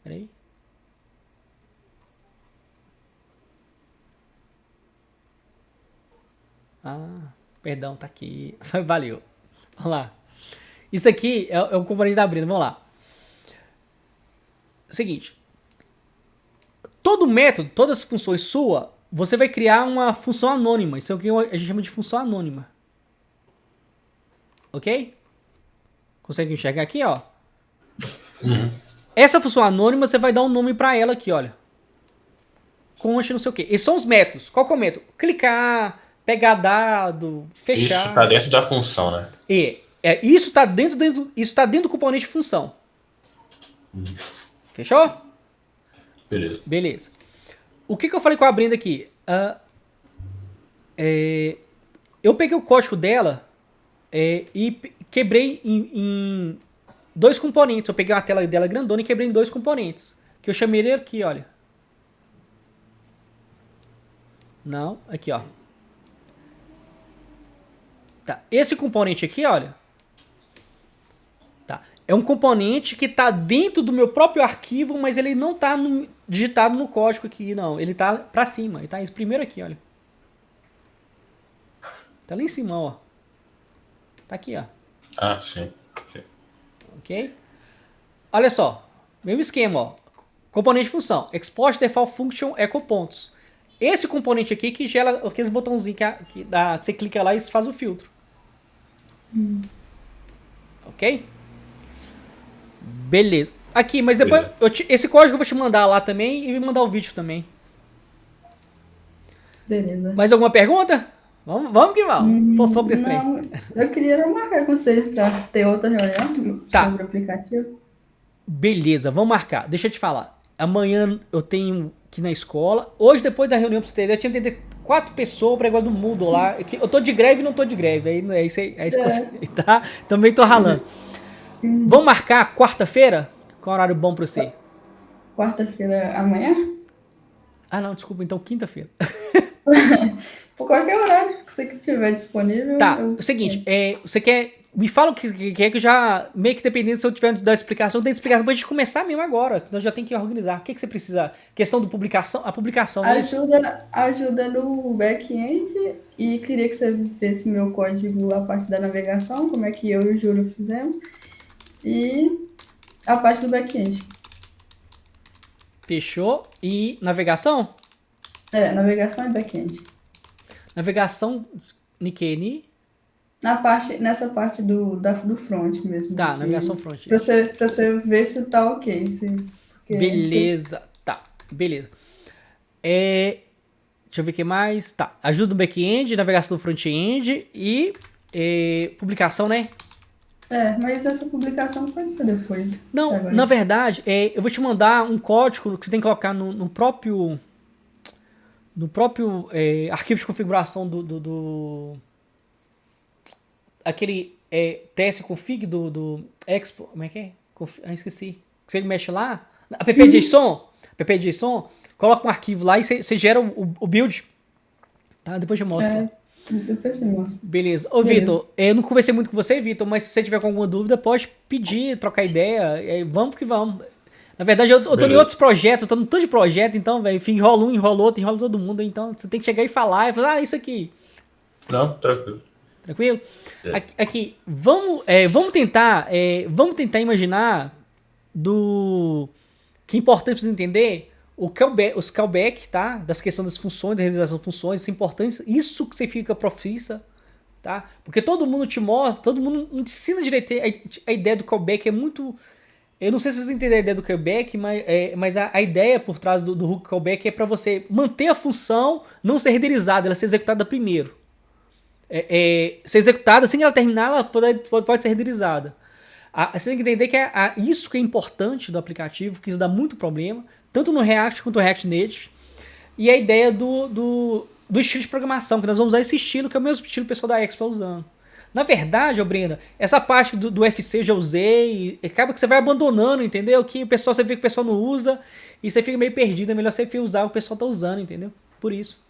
Peraí. Perdão, tá aqui. Valeu. Vamos lá. Isso aqui é o componente da Brenda. Vamos lá. Seguinte. Todo método, todas as funções suas, você vai criar uma função anônima. Isso é o que a gente chama de função anônima. Ok? Consegue enxergar aqui, ó? Essa função anônima, você vai dar um nome pra ela aqui, olha. Conste não sei o quê. Esses são os métodos. Qual que é o método? Clicar... Pegar dado, fechar.
Isso está dentro da função, né?
Isso está dentro do componente de função. Fechou? Beleza. O que eu falei com a Brenda aqui? Eu peguei o código dela e quebrei em dois componentes. Eu peguei uma tela dela grandona e quebrei em dois componentes. Que eu chamei ele aqui, olha. Não, aqui, ó. Tá. Esse componente aqui, olha, tá. É um componente que está dentro do meu próprio arquivo, mas ele não está digitado no código aqui, não. Ele está para cima. Ele está primeiro aqui, olha. Tá lá em cima, ó. Tá aqui, ó.
Sim.
Ok? Olha só. Mesmo esquema, ó. Componente de função. Export default function echo pontos. Esse componente aqui que gera aqueles botãozinhos que você clica lá e faz o filtro. Ok? Beleza. Aqui, mas depois... esse código eu vou te mandar lá também e me mandar o vídeo também.
Beleza.
Mais alguma pergunta? Vamos que vamos. Fofoca desse trem.
Não, eu queria marcar com você para ter outra reunião sobre o aplicativo.
Beleza, vamos marcar. Deixa eu te falar. Amanhã eu tenho que ir na escola. Hoje, depois da reunião, pra você ter ideia, eu tinha que atender 4 pessoas para igual do Moodle lá. Eu tô de greve e não tô de greve. Aí isso tá? Também tô ralando. Vamos marcar quarta-feira? Qual horário bom pra você?
Quarta-feira amanhã?
Não, desculpa. Então quinta-feira.
Por qualquer horário que você tiver disponível.
Tá, o seguinte. Você quer... Me fala o que quer que eu já... Meio que dependendo se eu tiver da explicação, eu tenho explicação pra gente começar mesmo agora. Que nós já tem que organizar. O que você precisa? Questão do publicação? A publicação, né?
Ajuda no back-end. E queria que você visse meu código, a parte da navegação, como é que eu e o Júlio fizemos. E a parte do back-end.
Fechou. E navegação?
Navegação e back-end.
Navegação, Nikeni.
Nessa parte do front mesmo.
Tá, navegação front.
Pra você ver se tá ok.
Beleza. Tá, beleza. Deixa eu ver o que mais. Tá, ajuda no back-end, navegação no front-end e publicação, né?
Mas essa publicação pode ser depois.
Não, na verdade, eu vou te mandar um código que você tem que colocar no próprio arquivo de configuração do aquele tsconfig do expo, como é que é? Esqueci. Que você mexe lá, app.json, coloca um arquivo lá e você gera o build. Tá? Depois eu mostro.
Depois você mostra.
Beleza. Ô, Vitor, eu não conversei muito com você, Vitor, mas se você tiver com alguma dúvida, pode pedir, trocar ideia. Vamos que vamos. Na verdade, eu tô em outros projetos, eu tô num tanto de projeto, então, velho, enrola um, enrola outro, enrola todo mundo. Então, você tem que chegar e falar isso aqui.
Não, tranquilo.
Tranquilo? Aqui, vamos tentar imaginar que é importante vocês entender os callback, tá? Das questões das funções, da realização de funções, essa importância, isso que você fica profissa, tá? Porque todo mundo te mostra, todo mundo não te ensina direito, a ideia do callback é muito Eu não sei se vocês entenderam a ideia do callback, mas a ideia por trás do hook callback é para você manter a função não ser renderizada, ela ser executada primeiro. Ser executada, assim que ela terminar, ela pode ser renderizada. Você tem que entender que isso que é importante do aplicativo, que isso dá muito problema, tanto no React quanto no React Native, e a ideia do estilo de programação, que nós vamos usar esse estilo, que é o mesmo estilo que o pessoal da Expo está usando. Na verdade, Brenda, essa parte do UFC eu já usei, e acaba que você vai abandonando, entendeu? Que você vê que o pessoal não usa, e você fica meio perdido, é melhor você usar o que o pessoal tá usando, entendeu? Por isso.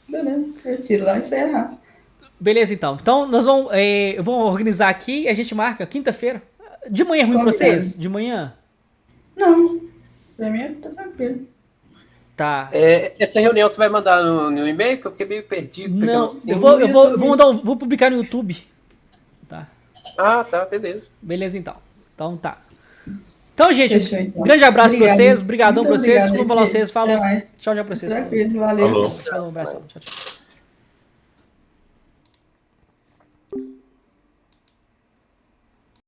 Beleza, eu tiro lá e sai rápido.
Beleza, então. Então, nós vamos, eu vou organizar aqui e a gente marca quinta-feira. De manhã é ruim pra vocês? De manhã?
Não, pra mim tá tranquilo.
Tá.
Essa reunião você vai mandar no e-mail? Que eu fiquei meio perdido.
Não, eu vou publicar no YouTube. Tá.
Ah, tá, beleza.
Beleza, então. Então tá. Então, gente,
Fechou, então.
grande abraço pra
Obrigado.
vocês. Obrigadão
Muito
pra vocês.
obrigado,
Desculpa falar
gente.
vocês. Falou.
Até mais.
Tchau pra vocês.
Tranquilo, valeu.
Falou.
Falou, um abração. Tchau, tchau.